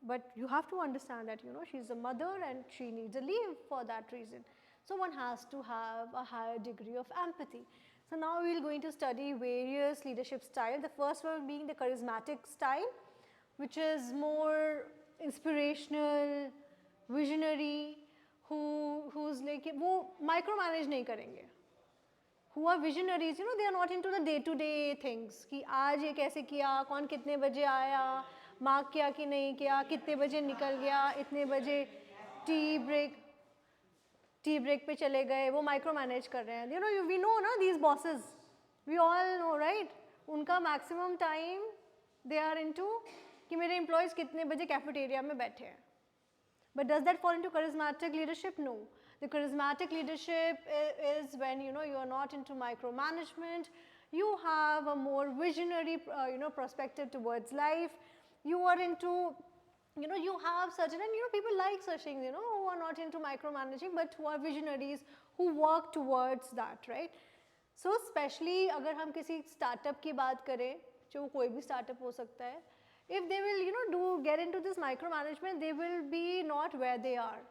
but you have to understand that she's a mother and she needs a leave for that reason. So one has to have a higher degree of empathy. So now we are going to study various leadership styles. The first one being the charismatic style, which is more inspirational, visionary, who's like वो micromanage नहीं करेंगे. Who are visionaries, they are not into the day-to-day things कि आज ये कैसे किया, कौन कितने बजे आया, मार्क किया कि नहीं किया, कितने बजे निकल गया, इतने बजे टी ब्रेक पे चले गए, वो माइक्रो मैनेज कर रहे हैं. We know ना these bosses, we all know, right? उनका maximum time they are into कि मेरे employees कितने बजे कैफेटेरिया में बैठे हैं. But does that fall into charismatic leadership? No. The charismatic leadership is when you are not into micromanagement. You have a more visionary perspective towards life. You are into you have certain, and people like such things, who are not into micromanaging but who are visionaries, who work towards that, right? So especially अगर हम किसी startup की बात करें, जो कोई भी startup हो सकता है, if they will get into this micromanagement, they will be not where they are.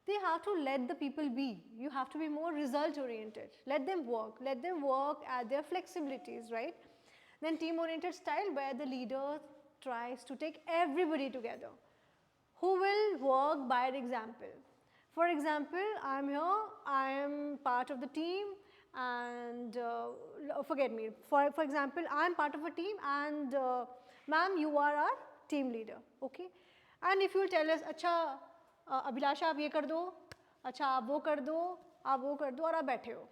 They have to let the people be. You have to be more result oriented. Let them work at their flexibilities, right? Then team oriented style, where the leader tries to take everybody together, who will work by example. For example, I am here, I am part of the team, and forget me. For example, I am part of a team and ma'am, you are our team leader, okay? And if you will tell us, अच्छा अभिलाषा आप ये कर दो, अच्छा आप वो कर दो, आप वो कर दो और आप बैठे हो,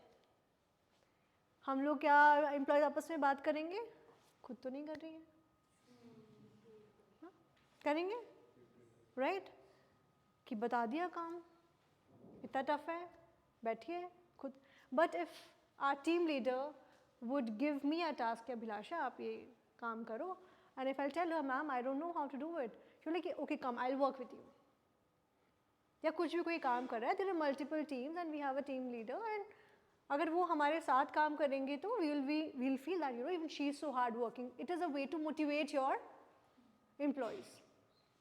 हम लोग क्या एम्प्लॉयज आपस में बात करेंगे? खुद तो नहीं कर रही हैं, करेंगे, राइट? कि बता दिया काम, इतना टफ है, बैठिए खुद. But if our team leader would give me a task, Abhilasha आप ये काम करो, and if I'll tell her, ma'am, I don't know how to do it, she'll be like, okay, come, I'll work with you. या कुछ भी कोई काम कर रहा है, there are multiple teams and we have a team leader, and अगर वो हमारे साथ काम करेंगे तो we'll feel that even she is so hard working. It is a way to motivate your employees.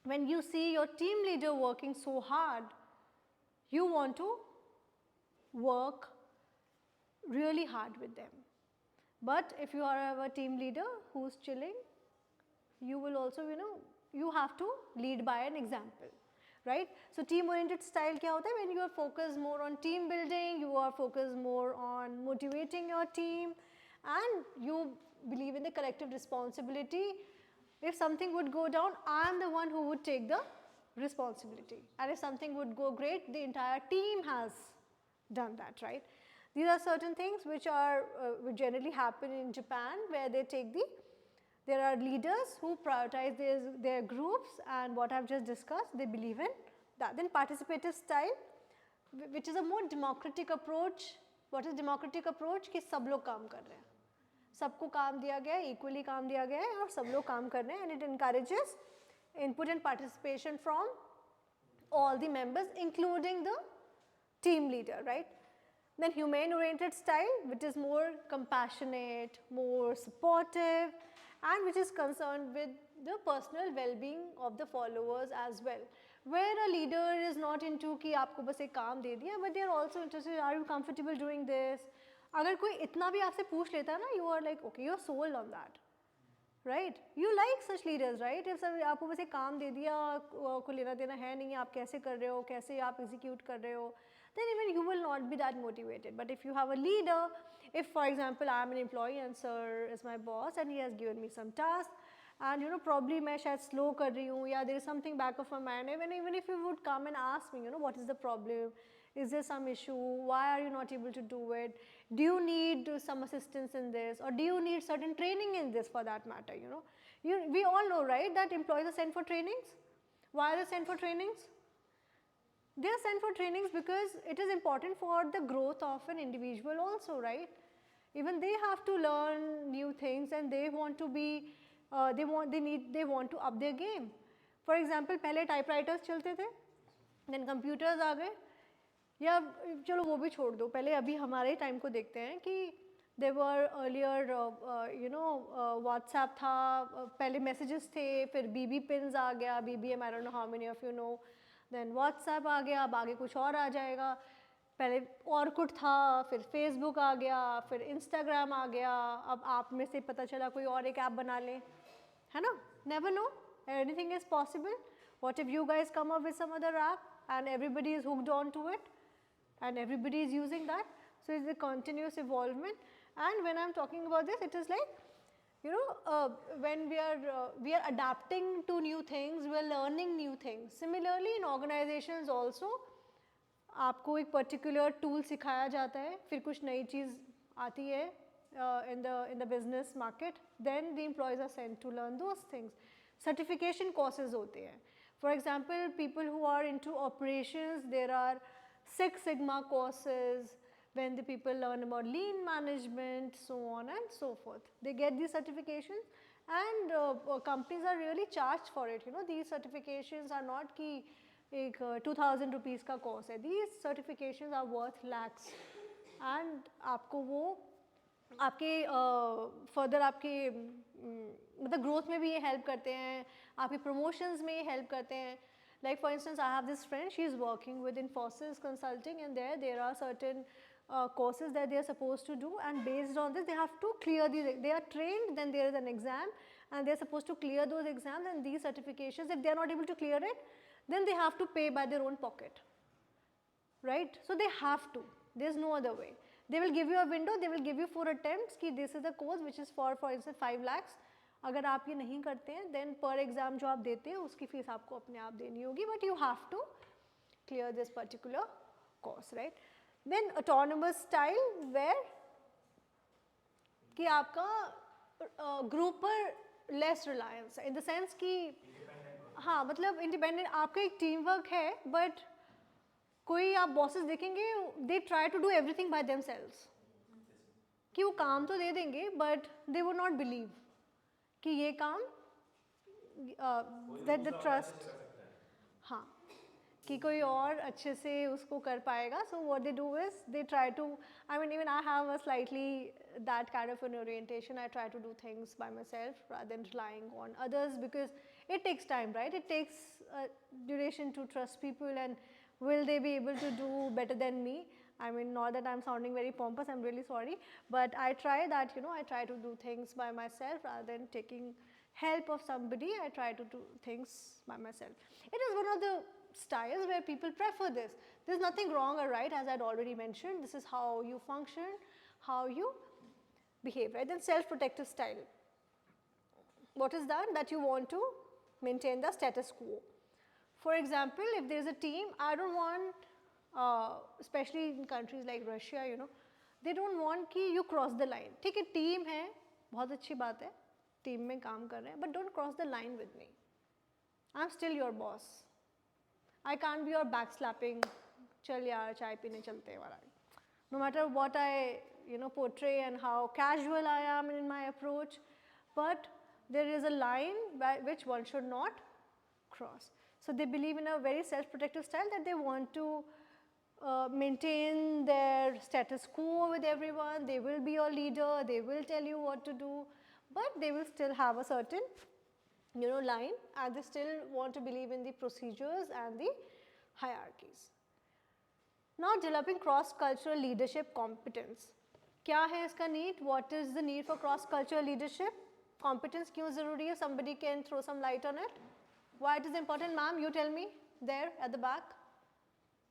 When you see your team leader working so hard, you want to work really hard with them. But if you are a team leader who's chilling, you will also, you have to lead by an example, right? So team oriented style kya hota hai? When you are focused more on team building, you are focused more on motivating your team, and you believe in the collective responsibility. If something would go down, I am the one who would take the responsibility, and if something would go great, the entire team has done that, right? These are certain things which are which generally happen in Japan, where they take there are leaders who prioritize their groups, and what I have just discussed, they believe in that. Then participative style, which is a more democratic approach. What is democratic approach? कि सब लोग काम कर रहे हैं, सबको काम दिया गया है, equally काम दिया गया है और सब लोग काम कर रहे हैं, and it encourages input and participation from all the members, including the team leader, right? Then humane oriented style, which is more compassionate, more supportive, and which is concerned with the personal well-being of the followers as well, where a leader is not into कि आपको बस एक काम दे दिया, but they are also interested, are you comfortable doing this? अगर कोई इतना भी आपसे पूछ लेता है ना, you are like, okay, you are sold on that, right? You like such leaders, right? If आपको बस एक काम दे दिया, आपको लेना देना है नहीं, आप कैसे कर रहे हो, कैसे आप execute कर रहे हो, then even you will not be that motivated. But if you have a leader, if for example I am an employee and sir is my boss and he has given me some task, and probably मैं शायद slow कर रही हूँ, या there is something back of my mind, even if you would come and ask me, what is the problem, is there some issue, why are you not able to do it, do you need some assistance in this, or do you need certain training in this for that matter, we all know, right, that employees are sent for trainings. Why are they sent for trainings? They are sent for trainings because it is important for the growth of an individual also, right? Even they have to learn new things, and they want to be, they want to up their game. For example, पहले typewriters चलते थे, then computers आ गए, या चलो वो भी छोड़ दो, पहले अभी हमारे टाइम को देखते हैं कि there were earlier WhatsApp था, पहले messages थे, फिर BB pins आ गया, BBM, I don't know how many of you know. Then WhatsApp आ गया, अब आगे कुछ और आ जाएगा, पहले Orkut था, फिर Facebook आ गया, फिर Instagram आ गया, अब आप में से पता चला कोई और एक ऐप बना ले, है ना? Never know, anything is possible. What if you guys come up with some other app and everybody is hooked on to it and everybody is using that? So it's a continuous evolvement, and when I'm talking about this, it is like, when we are adapting to new things, we are learning new things. Similarly, in organizations also, आपको एक particular tool सिखाया जाता है, फिर कुछ नई चीज़ आती है in the business market, then the employees are sent to learn those things. Certification courses होते हैं. For example, people who are into operations, there are Six Sigma courses. When the people learn about lean management, so on and so forth, they get these certifications, and companies are really charged for it. These certifications are not कि एक 2000 rupees का course है. These certifications are worth lakhs, and आपको वो आपके further आपके मतलब growth में भी ये help करते हैं, आपके promotions में ये help करते हैं. Like for instance, I have this friend, she is working with Infosys Consulting, and there are certain courses that they are supposed to do, and based on this they have to clear they are trained, then there is an exam, and they are supposed to clear those exams and these certifications. If they are not able to clear it, then they have to pay by their own pocket, right? So they have to, there is no other way. They will give you a window, they will give you 4 attempts कि this is the course which is for instance 5 lakhs. अगर आप ये नहीं करते हैं, then per exam जो आप देते हैं उसकी फीस आपको अपने आप देनी होगी, but you have to clear this particular course, right? Then autonomous style, where कि आपका group पर less reliance है, in the sense कि हाँ मतलब independent, आपका एक team work है, but कोई आप bosses देखेंगे, they try to do everything by themselves, कि वो काम तो दे देंगे, but they would not believe कि ये काम that the trust, हाँ कि कोई और अच्छे से उसको कर पाएगा. So what they do is they try to, I mean even I have a slightly that kind of an orientation. I try to do things by myself rather than relying on others, because it takes time, right? It takes duration to trust people, and Will they be able to do better than me? I mean, not that I'm sounding very pompous, I'm really sorry, but I try that, I try to do things by myself rather than taking help of somebody. I try to do things by myself. It is one of the styles where people prefer this. There's nothing wrong or right, as I'd already mentioned. This is how you function, how you behave, right? Then self-protective style. What is that? That you want to maintain the status quo. For example, if there is a team, I don't want, especially in countries like Russia, they don't want कि you cross the line. ठीक है, team है, बहुत अच्छी बात है, team में काम कर रहे हैं, but don't cross the line with me. I'm still your boss. I can't be your backslapping, चल यार चाय पीने चलते हैं वाला. No matter what I portray and how casual I am in my approach, but there is a line by which one should not cross. So they believe in a very self-protective style, that they want to maintain their status quo with everyone. They will be your leader, they will tell you what to do, but they will still have a certain line, and they still want to believe in the procedures and the hierarchies. Now developing cross-cultural leadership competence. क्या है इसका need? What is the need for cross-cultural leadership? Competence क्यों ज़रूरी है? Somebody can throw some light on it. Why it is important, ma'am? You tell me there at the back.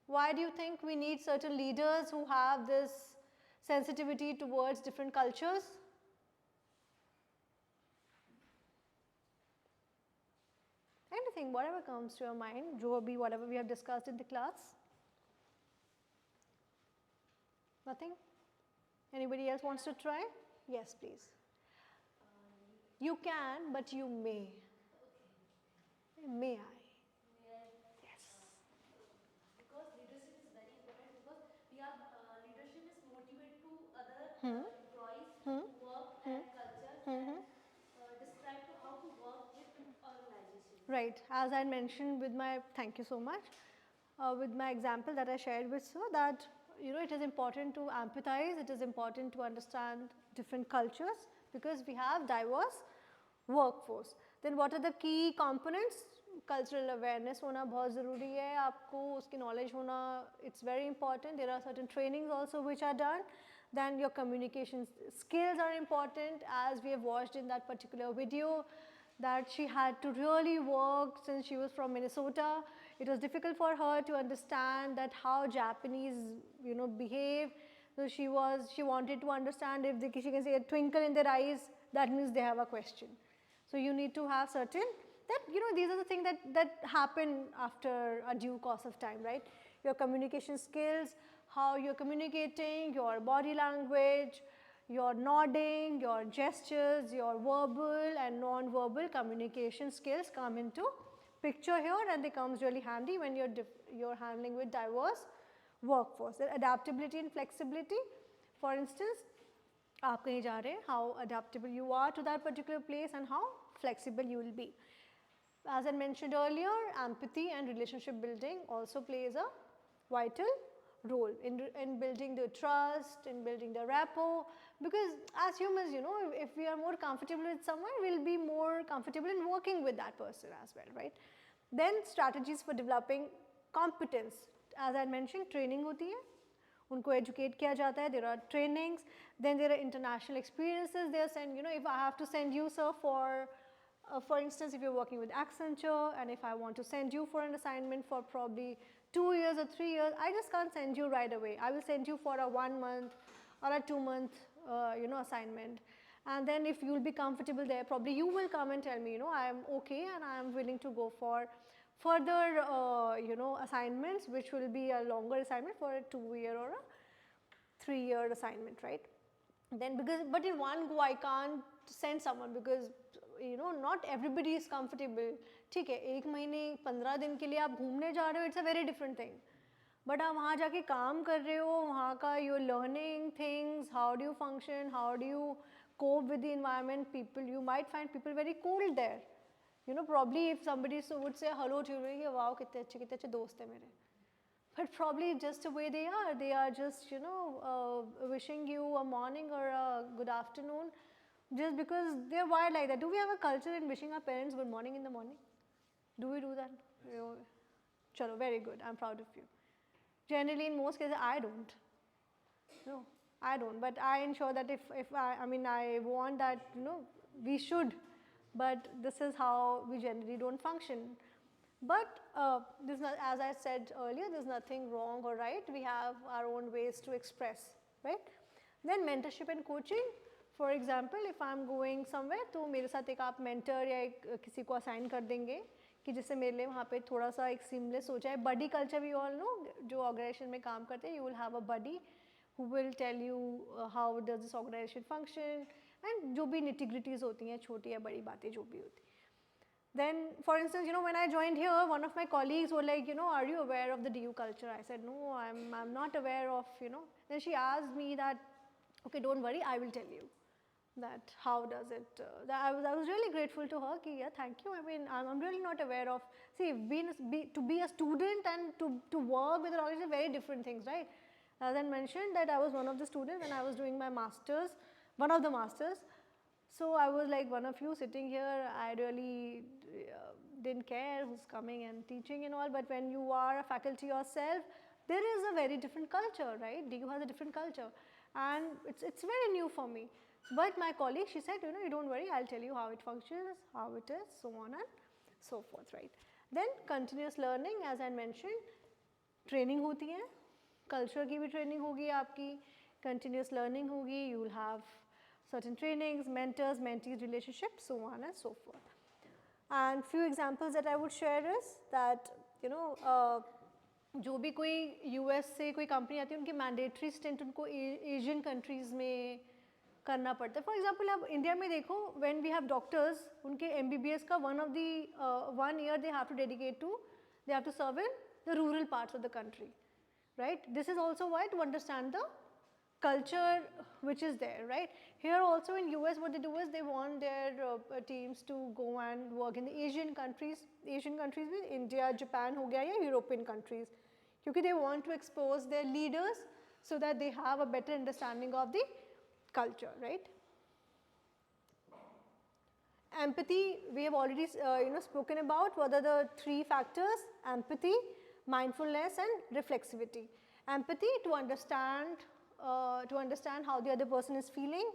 Why do you think we need certain leaders who have this sensitivity towards different cultures? Anything, whatever comes to your mind, जो भी whatever we have discussed in the class. Nothing? Anybody else wants to try? Yes, please. You can, but you may. May I? Yes. Because leadership is very important, because leadership is motivate to other employees to work and culture and describe to how to work with organization. Right. As I mentioned with my, thank you so much, with my example that I shared with you, that it is important to empathize, it is important to understand different cultures, because we have diverse workforce. Then what are the key components? Cultural awareness होना बहुत ज़रूरी है आपको, उसकी knowledge होना, it's very important. There are certain trainings also which are done. Then your communication skills are important, as we have watched in that particular video, that she had to really work since she was from Minnesota. It was difficult for her to understand that how Japanese behave. So she wanted to understand, if she can see a twinkle in their eyes, that means they have a question. So you need to have certain, that these are the things that happen after a due course of time, right? Your communication skills, how you're communicating, your body language, your nodding, your gestures, your verbal and non-verbal communication skills come into picture here, and they comes really handy when you're handling with diverse workforce. The adaptability and flexibility, for instance, आप कहीं जा रहे हैं, how adaptable you are to that particular place and how flexible you will be. As I mentioned earlier, empathy and relationship building also plays a vital role in building the trust, in building the rapport, because as humans, if we are more comfortable with someone, we'll be more comfortable in working with that person as well, right? Then strategies for developing competence. As I mentioned, training होती है, उनको educate किया जाता है, there are trainings, then there are international experiences, they are sent, if I have to send you, sir, for instance, if you're working with Accenture, and if I want to send you for an assignment for probably 2 years or 3 years, I just can't send you right away. I will send you for a 1 month or a 2 month, assignment. And then if you'll be comfortable there, probably you will come and tell me, I am okay and I am willing to go for further, assignments, which will be a longer assignment for a 2-year or a 3-year assignment, right? Then but in one go, I can't send someone, because not everybody is comfortable. ठीक है, 1 महीने 15 दिन के लिए आप घूमने जा रहे हो, it's a very different thing. But आप वहाँ जाके काम कर रहे हो, वहाँ का you're learning things, how do you function, how do you cope with the environment, people, you might find people very cold there. Probably if somebody would say hello to you, wow, कितने अच्छे दोस्त हैं मेरे. But probably just the way they are just, wishing you a morning or a good afternoon, just because they're wired like that. Do we have a culture in wishing our parents good morning in the morning? Do we do that? Chalo, very good. I'm proud of you. Generally, in most cases, I don't. No, I don't. But I ensure that if I mean, I want that, we should. But this is how we generally don't function. But there's not, as I said earlier, there's nothing wrong or right. We have our own ways to express, right? Then mentorship and coaching. For example, if I'm going somewhere, तो मेरे साथ एक आप mentor या एक किसी को assign कर देंगे कि जिससे मेरे लिए वहाँ पे थोड़ा सा एक seamless हो जाए. Buddy culture we all know, जो organization में काम करते हैं, you will have a buddy who will tell you how does this organization function and जो भी nitty gritties होती हैं, छोटी या बड़ी बातें जो भी होती हैं. Then, for instance, when I joined here, one of my colleagues were like, are you aware of the DU culture? I said, no, I'm not aware of, Then she asked me that, okay, don't worry, I will tell you that how does it. I was really grateful to her. Ki, yeah, thank you. I mean, I'm really not aware of. See, to be a student and to work with an organization, very different things, right? As I mentioned, that I was one of the students and I was doing my masters, one of the masters. So I was like one of you sitting here, I really didn't care who's coming and teaching and all, but when you are a faculty yourself, there is a very different culture, right? DU has a different culture and it's very new for me. But my colleague, she said, you don't worry, I'll tell you how it functions, how it is, so on and so forth, right? Then continuous learning, as I mentioned, training होती है, culture की भी training होगी आपकी, continuous learning होगी, you will have certain trainings, mentors, mentees relationships, so on and so forth. And few examples that I would share is that, जो भी कोई US से कोई कंपनी आती है उनकी मैंडेटरी स्टेंट उनको एशियन कंट्रीज़ में करना पड़ता है. फॉर एग्जाम्पल आप इंडिया में देखो, व्हेन वी हैव डॉक्टर्स, उनके MBBS का 1 year they have to dedicate to, they have to serve in the rural parts of the country, right? This is also why to understand the culture which is there, right? Here also in US what they do is they want their teams to go and work in the Asian countries with India, Japan हो गया या European countries, क्योंकि they want to expose their leaders so that they have a better understanding of the culture, right? Empathy, we have already spoken about what are the 3 factors: empathy, mindfulness and reflexivity. Empathy, to understand how the other person is feeling.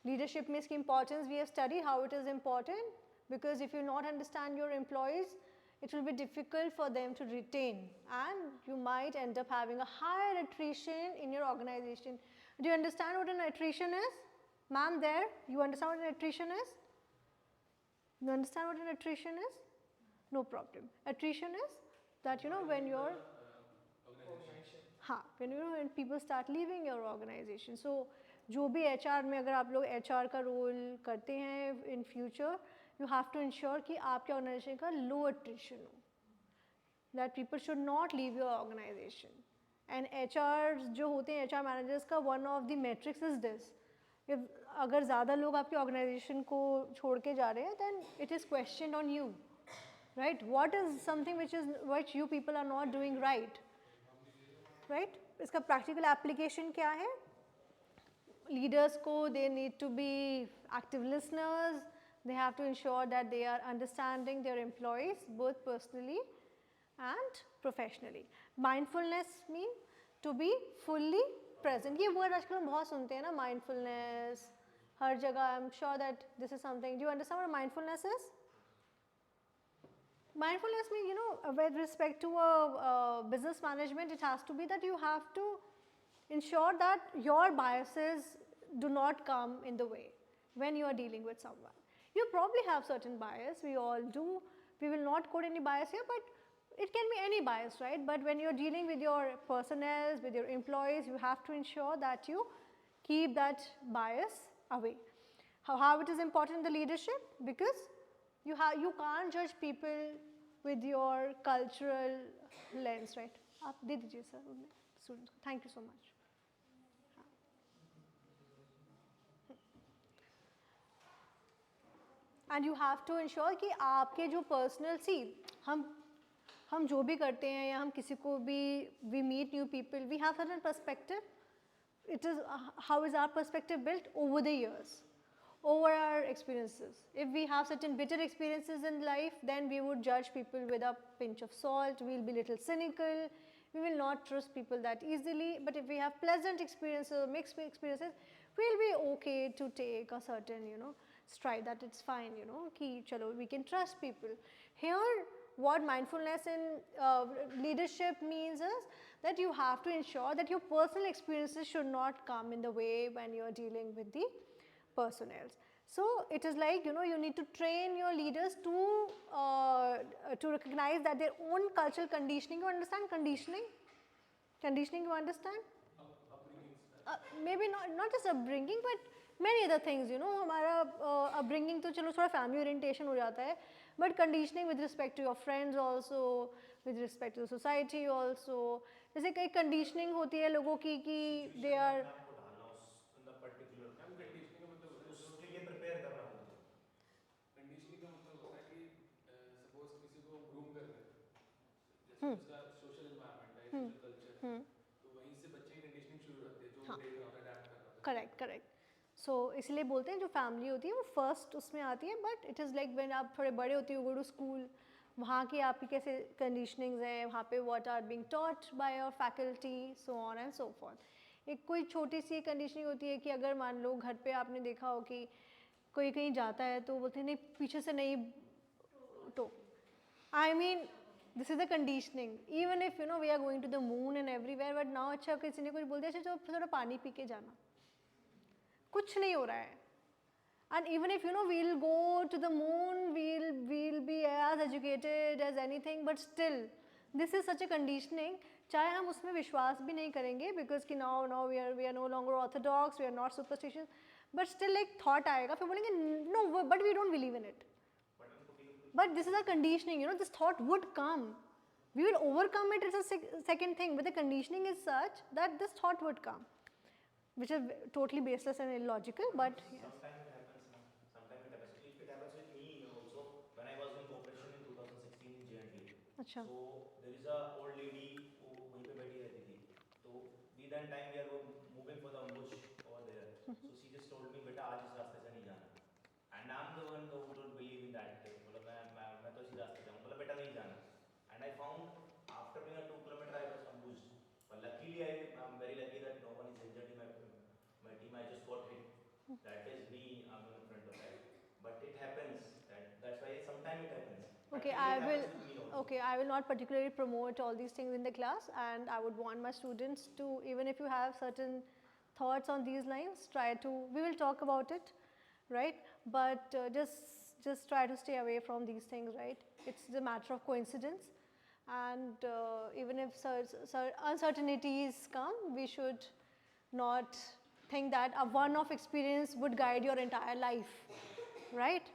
Leadership में इसकी importance we have studied how it is important, because if you not understand your employees, it will be difficult for them to retain and you might end up having a higher attrition in your organization. Do you understand what an attrition is? Ma'am there, you understand what an attrition is? You understand what an attrition is? No problem. Attrition is that when you're when people start leaving your organization. So जो भी HR में अगर आप लोग HR का role करते हैं in future, you have to ensure कि आपके organization का low attrition हो, that people should not leave your organization. And HR जो होते हैं HR managers का one of the metrics is this. If अगर ज़्यादा लोग आपके organization को छोड़ के जा रहे हैं, then it is questioned on you, right? What is something which you people are not doing right? Right? इसका practical application क्या है? Leaders को they need to be active listeners. They have to ensure that they are understanding their employees both personally and professionally. Mindfulness mean to be fully present. ये word आजकल हम बहुत सुनते हैं ना, mindfulness हर जगह. I'm sure that this is something. Do you understand what mindfulness is? Mindfulness means, with respect to a business management, it has to be that you have to ensure that your biases do not come in the way when you are dealing with someone. You probably have certain bias, we all do. We will not quote any bias here, but it can be any bias, right? But when you are dealing with your personnel, with your employees, you have to ensure that you keep that bias away. How it is important in the leadership? Because you can't judge people with your cultural lens, right? आप दे दीजिए sir students. Thank you so much. And you have to ensure कि आपके जो personal हम जो भी करते हैं या हम किसी को भी we meet new people, we have certain perspective. It is how is our perspective built over the years, over our experiences. If we have certain bitter experiences in life, then we would judge people with a pinch of salt, we'll be little cynical, We will not trust people that easily, but if we have pleasant experiences or mixed experiences, we'll be okay to take a certain, stride that it's fine, ki chalo, we can trust people. Here, what mindfulness in leadership means is that you have to ensure that your personal experiences should not come in the way when you are dealing with the personnel. So it is like, you need to train your leaders to recognize that their own cultural conditioning. You understand conditioning? Conditioning, you understand? Upbringing style. Maybe not just upbringing, but many other things. हमारा upbringing तो चलो थोड़ा family orientation हो जाता है, but conditioning with respect to your friends also, with respect to the society also. जैसे कई conditioning होती है लोगों की कि they are आपको ढालना उस पर्टिकुलर मैम कंडीशनिंग का मतलब होता है जो उसके लिए प्रिपेयर करना खुद को। कंडीशनिंग का मतलब होता है कि सपोज किसी को हम ग्रूम कर रहे हैं, जैसे उसका सोशल एनवायरनमेंट है, सोशल कल्चर, तो वहीं से बच्चे की कंडीशनिंग शुरू होती है, जो वो देख रहा होता है, अडैप्ट कर रहा होता है। करेक्ट करेक्ट सो इसलिए बोलते हैं जो फैमिली होती है वो फर्स्ट उसमें आती है, but it is like when आप थोड़े बड़े होते हो, गो टू स्कूल, वहाँ की आपकी कैसे कंडीशनिंग्स हैं, वहाँ पे what are being taught by your faculty, so on and so forth. एक कोई छोटी सी कंडीशनिंग होती है कि अगर मान लो घर पे आपने देखा हो कि कोई कहीं जाता है तो बोलते हैं नहीं पीछे से नहीं टो, I mean this is the conditioning, even if we are going to the moon and everywhere, but now अच्छा किसी ने कुछ बोल दिया अच्छा थोड़ा पानी पी के जाना, कुछ नहीं हो रहा है। And even if we'll go to the moon, we'll be as educated as anything, but still this is such a conditioning, चाहे हम उसमें विश्वास भी नहीं करेंगे because कि now we are no longer orthodox, we are not superstitious, but still like thought आएगा, फिर बोलेंगे no, but we don't believe in it. But this is a conditioning, this thought would come. We will overcome it, it's a second thing, but the conditioning is such that this thought would come, which is totally baseless and illogical, but yes. Sometimes it happens. Sometimes it happens. It happens with me also. When I was in cooperation in 2016 in JNT. अच्छा So there is a old lady who वहीं पे बैठी रहती थी. तो we that time we are moving for the ambush over there. So she just told me बेटा आज इस रास्ते से नहीं जाना. And I'm the one who don't believe in that. बोला मैं तो इसी रास्ते जाऊँ. बोला बेटा नहीं जाना. And I found after being a 2 kilometer I was ambushed. But luckily I'm very lucky that no one is injured in my team. I just got hit. That is me. I'm in front of that. But it happens. That's why sometimes it happens. Okay, I will not particularly promote all these things in the class, and I would want my students to, even if you have certain thoughts on these lines, try to, we will talk about it, right? But just try to stay away from these things, right? It's a matter of coincidence, and even if uncertainties come, we should not think that a one-off experience would guide your entire life, right?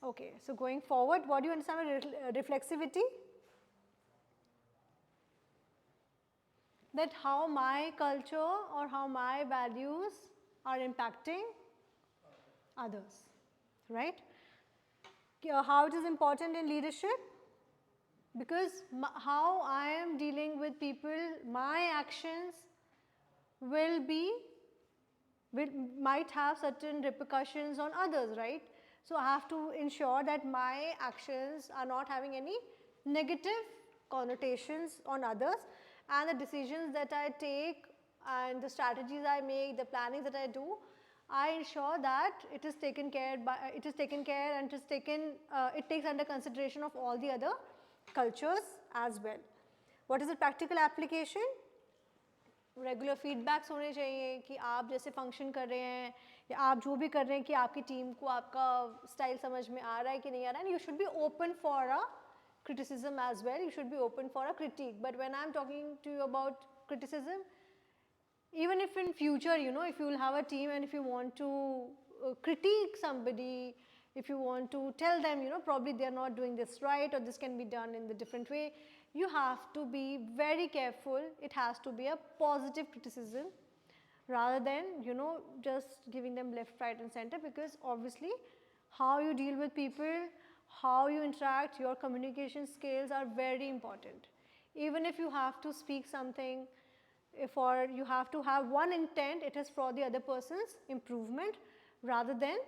Okay, so going forward, what do you understand by reflexivity? That how my culture or how my values are impacting others, right? How it is important in leadership? Because how I am dealing with people, my actions might have certain repercussions on others, right? So I have to ensure that my actions are not having any negative connotations on others, and the decisions that I take and the strategies I make, the plannings that I do, I ensure that it is taken care and it takes under consideration of all the other cultures as well. What is the practical application? Regular feedbacks होने चाहिए कि आप जैसे function कर रहे हैं या आप जो भी कर रहे हैं कि आपकी टीम को आपका स्टाइल समझ में आ रहा है कि नहीं आ रहा है, you should be open for a criticism as well, you should be open for a critique. But when I am talking to you about criticism, even if in future, if you will have a team and if you want to critique somebody, if you want to tell them, probably they are not doing this right or this can be done in the different way, you have to be very careful. It has to be a positive criticism rather than, just giving them left, right and center, because obviously how you deal with people, how you interact, your communication skills are very important. Even if you have to speak something, or you have to have one intent, it is for the other person's improvement rather than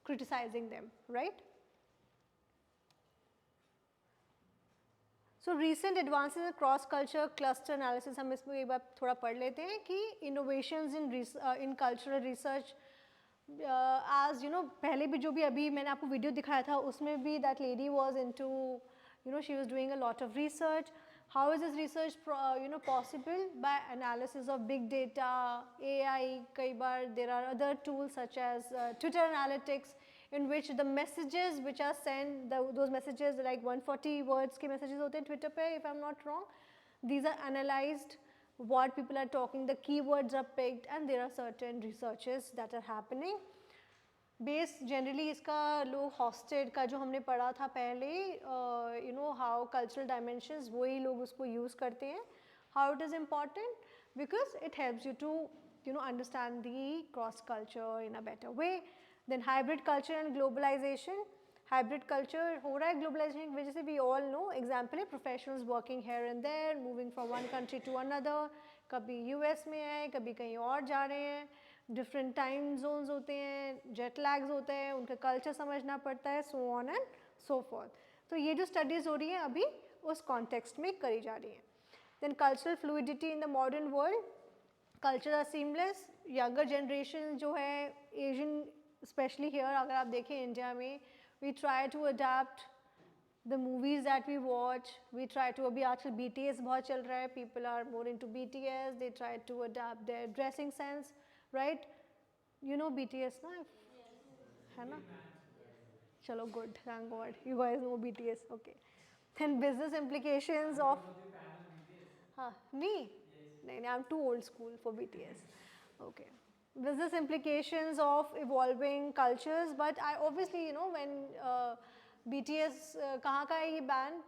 criticizing them, right? So recent advances in cross culture cluster analysis, हम इसमें एक बार थोड़ा पढ़ लेते हैं कि innovations in cultural research, as you know, पहले भी जो भी अभी मैंने आपको वीडियो दिखाया था उसमें भी that lady was into, you know, she was doing a lot of research. How is this research possible? By analysis of big data, AI, कई बार there are other tools such as Twitter analytics, in which the messages which are sent, those messages like 140 words के messages होते हैं Twitter पे, if I'm not wrong, these are analyzed, what people are talking, the keywords are picked, and there are certain researches that are happening. Base generally इसका लोग Hofstede का जो हमने पढ़ा था पहले, you know how cultural dimensions, वही लोग उसको यूज़ करते हैं. How it is important because it helps you to understand the cross culture in a better way. Then hybrid culture and globalisation. Hybrid culture हो रहा है ग्लोबलाइजेशन की वजह से, वी ऑल नो. एग्जाम्पल है professionals working here and there, moving from one country to another, कभी US में है, कभी कहीं और जा रहे हैं. डिफरेंट टाइम जोन्स होते हैं, जेट लैग्स होते हैं, उनका कल्चर समझना पड़ता है, सो ऑन एंड सो फॉर्थ. तो ये जो स्टडीज़ हो रही हैं अभी उस कॉन्टेक्स्ट में करी जा रही हैं. Then cultural fluidity in the modern world. Culture are seamless. Younger generation जो है एशियन, स्पेशली हियर अगर आप देखें इंडिया में, we try to adept the movies that we watch. We try to, अभी आजकल BTS बहुत चल रहा है, people are more into BTS, they try to adapt their dressing sense, right? You know BTS ना, है ना? चलो good, thank God, you guys know BTS, okay. Then business implications of, हाँ, me? नहीं, I'm too old school for BTS, okay. Business implications of evolving cultures, but I obviously, you know, when BTS कहाँ का है ये band?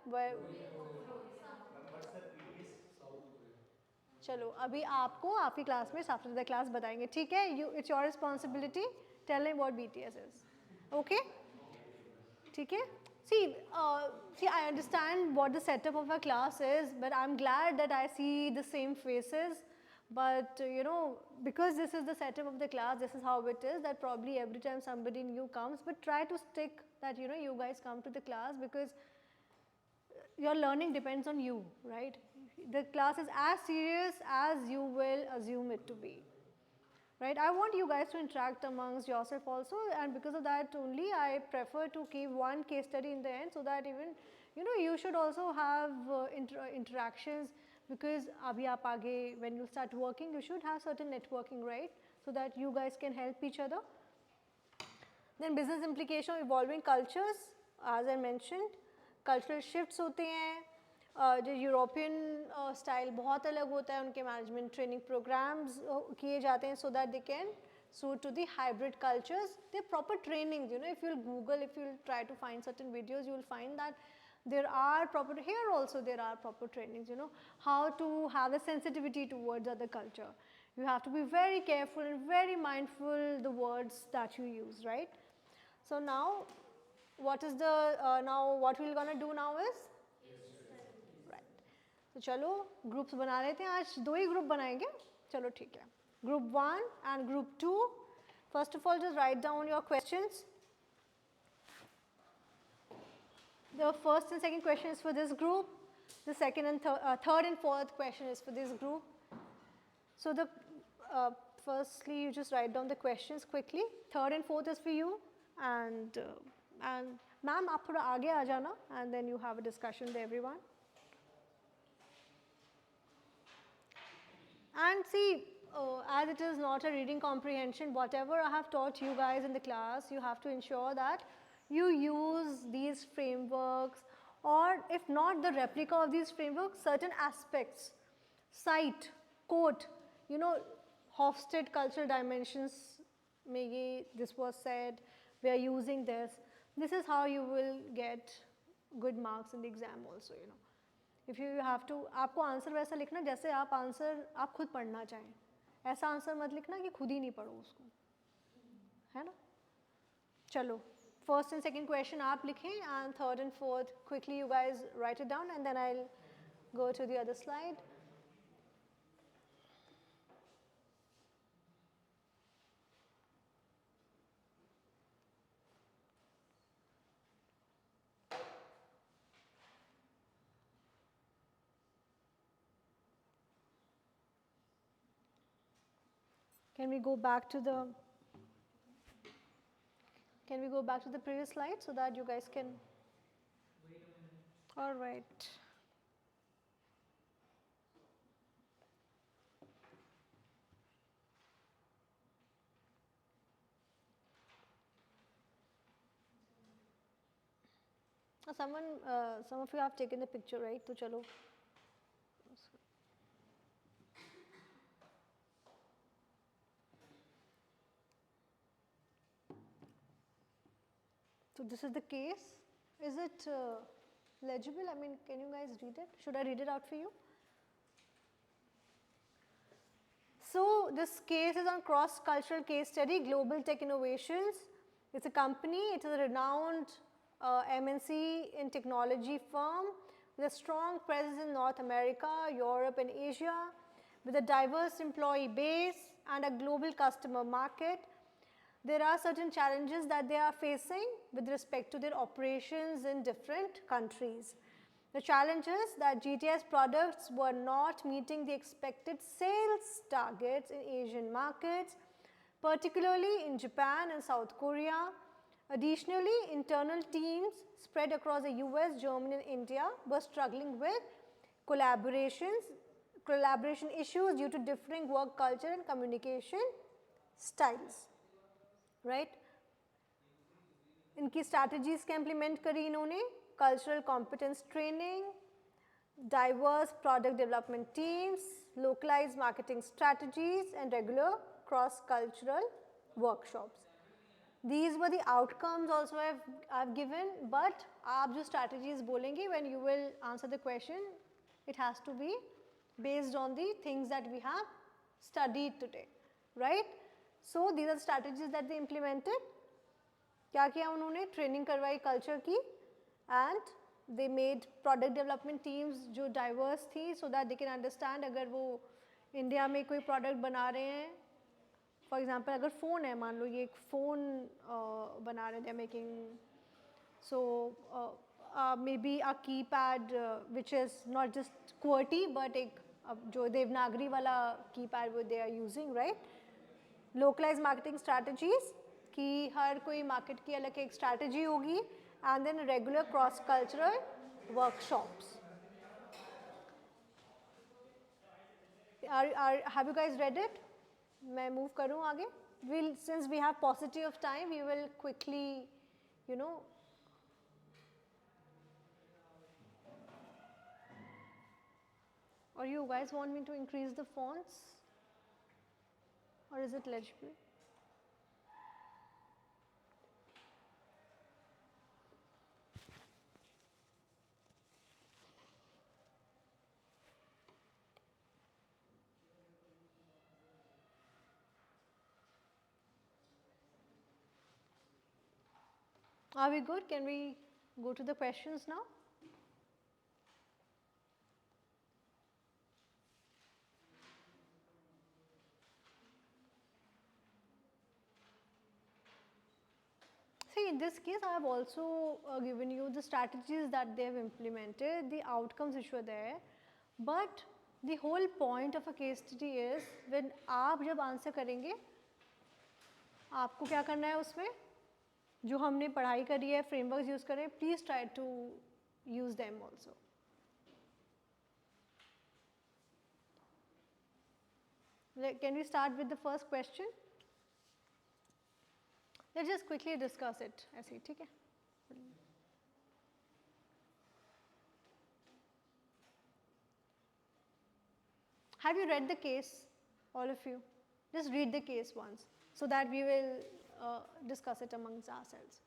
चलो अभी आपको आपकी क्लास में आफ्टर द क्लास बताएंगे, ठीक है? You, it's your responsibility, tell him what BTS is. Okay, ठीक है? See, I understand what the setup of a class is, but I'm glad that I see the same faces. But you know, because this is the setup of the class, this is how it is, that probably every time somebody new comes, but try to stick that, you know, you guys come to the class because your learning depends on you, right? The class is as serious as you will assume it to be, right? I want you guys to interact amongst yourself also, and because of that only I prefer to keep one case study in the end, so that even, you know, you should also have interactions, because abhi aap aage, when you start working, you should have certain networking, right? So that you guys can help each other. Then business implication of evolving cultures, as I mentioned, cultural shifts होते हैं. जो European style बहुत अलग होता है, उनके management training programmes किए जाते हैं so that they can suit to the hybrid cultures. They proper trainings, you know, if you'll Google, if you'll try to find certain videos, you will find that there are proper, here also there are proper trainings, you know, how to have a sensitivity towards other culture. You have to be very careful and very mindful the words that you use, right? So now, what is the, now what we're gonna do now is? Right. So चलो groups बना लेते हैं, आज 2 ही group बनाएंगे, चलो ठीक है. Group 1 and group 2. First of all, just write down your questions. The first and second question is for this group. The second and third and fourth question is for this group. So the firstly, you just write down the questions quickly. Third and fourth is for you, and ma'am, आप थोड़ा आगे आ जाना, and then you have a discussion with everyone. And see, as it is not a reading comprehension, whatever I have taught you guys in the class, you have to ensure that you use these frameworks, or if not the replica of these frameworks, certain aspects, cite, quote, you know, Hofstede cultural dimensions, maybe this was said, we are using this. This is how you will get good marks in the exam also, you know. If you have to, आपको answer वैसा लिखना जैसे आप answer आप खुद पढ़ना चाहें. ऐसा आंसर मत लिखना कि खुद ही नहीं पढ़ो उसको, है ना? चलो, first and second question आप लिखें, and third and fourth quickly you guys write it down, and then I'll go to the other slide. Can we go back to the previous slide so that you guys can? Wait a minute. All right. Some of you have taken the picture, right? So chalo. So this is the case. Is it legible? I mean, can you guys read it? Should I read it out for you? So this case is on cross-cultural case study, Global Tech Innovations. It's a company, it is a renowned MNC in technology firm with a strong presence in North America, Europe and Asia, with a diverse employee base and a global customer market. There are certain challenges that they are facing with respect to their operations in different countries. The challenge is that GTS products were not meeting the expected sales targets in Asian markets, particularly in Japan and South Korea. Additionally, internal teams spread across the US, Germany and India were struggling with collaboration issues due to differing work culture and communication styles, right? इनकी strategies क्या implement करी इन्होंने? Cultural competence training, diverse product development teams, localized marketing strategies and regular cross-cultural workshops. These were the outcomes also I've given, but आप जो strategies बोलेंगे when you will answer the question, it has to be based on the things that we have studied today, right? So these are the strategies that they implemented. क्या किया उन्होंने? Training करवाई culture की and they made product development teams जो diverse थी so that they can understand अगर वो India में कोई product बना रहे हैं, for example अगर फ़ोन है, मान लो ये एक फ़ोन बना रहे हैं, they are making, so maybe a keypad which is not just QWERTY but एक जो देवनागरी वाला keypad वो they are using, right? Localized marketing strategies कि हर कोई market की अलग एक strategy होगी and then regular cross-cultural workshops. Have you guys read it? मैं move करूँ आगे? Since we have paucity of time, we will quickly, you know. Or you guys want me to increase the fonts? Or is it legible? Are we good? Can we go to the questions now? See, in this case, I have also given you the strategies that they have implemented, the outcomes which were there. But the whole point of a case study is when आप जब answer करेंगे, आपको क्या करना है उसमें? जो हमने पढ़ाई करी है, frameworks use करें, please try to use them also. Can we start with the first question? Let's just quickly discuss it. ऐसे, ठीक है? Have you read the case, all of you? Just read the case once so that we will discuss it amongst ourselves.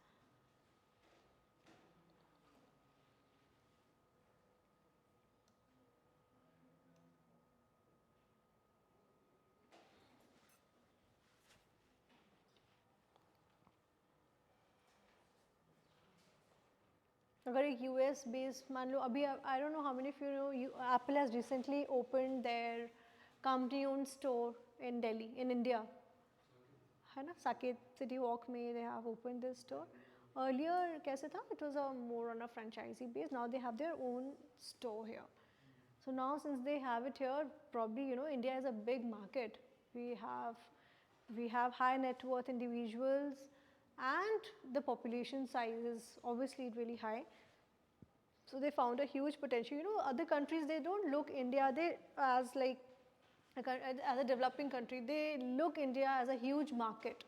अगर एक US based मान लो अभी I don't know how many of you know Apple has recently opened their company owned store in Delhi in India. है ना? Saket City Walk में they have opened this store. Earlier कैसे था? It was more on a franchisee base. Now they have their own store here. So now since they have it here, probably you know India is a big market. We have we have high net worth individuals, and the population size is obviously really high. So they found a huge potential. You know, other countries, they don't look India they as like as a developing country. They look India as a huge market,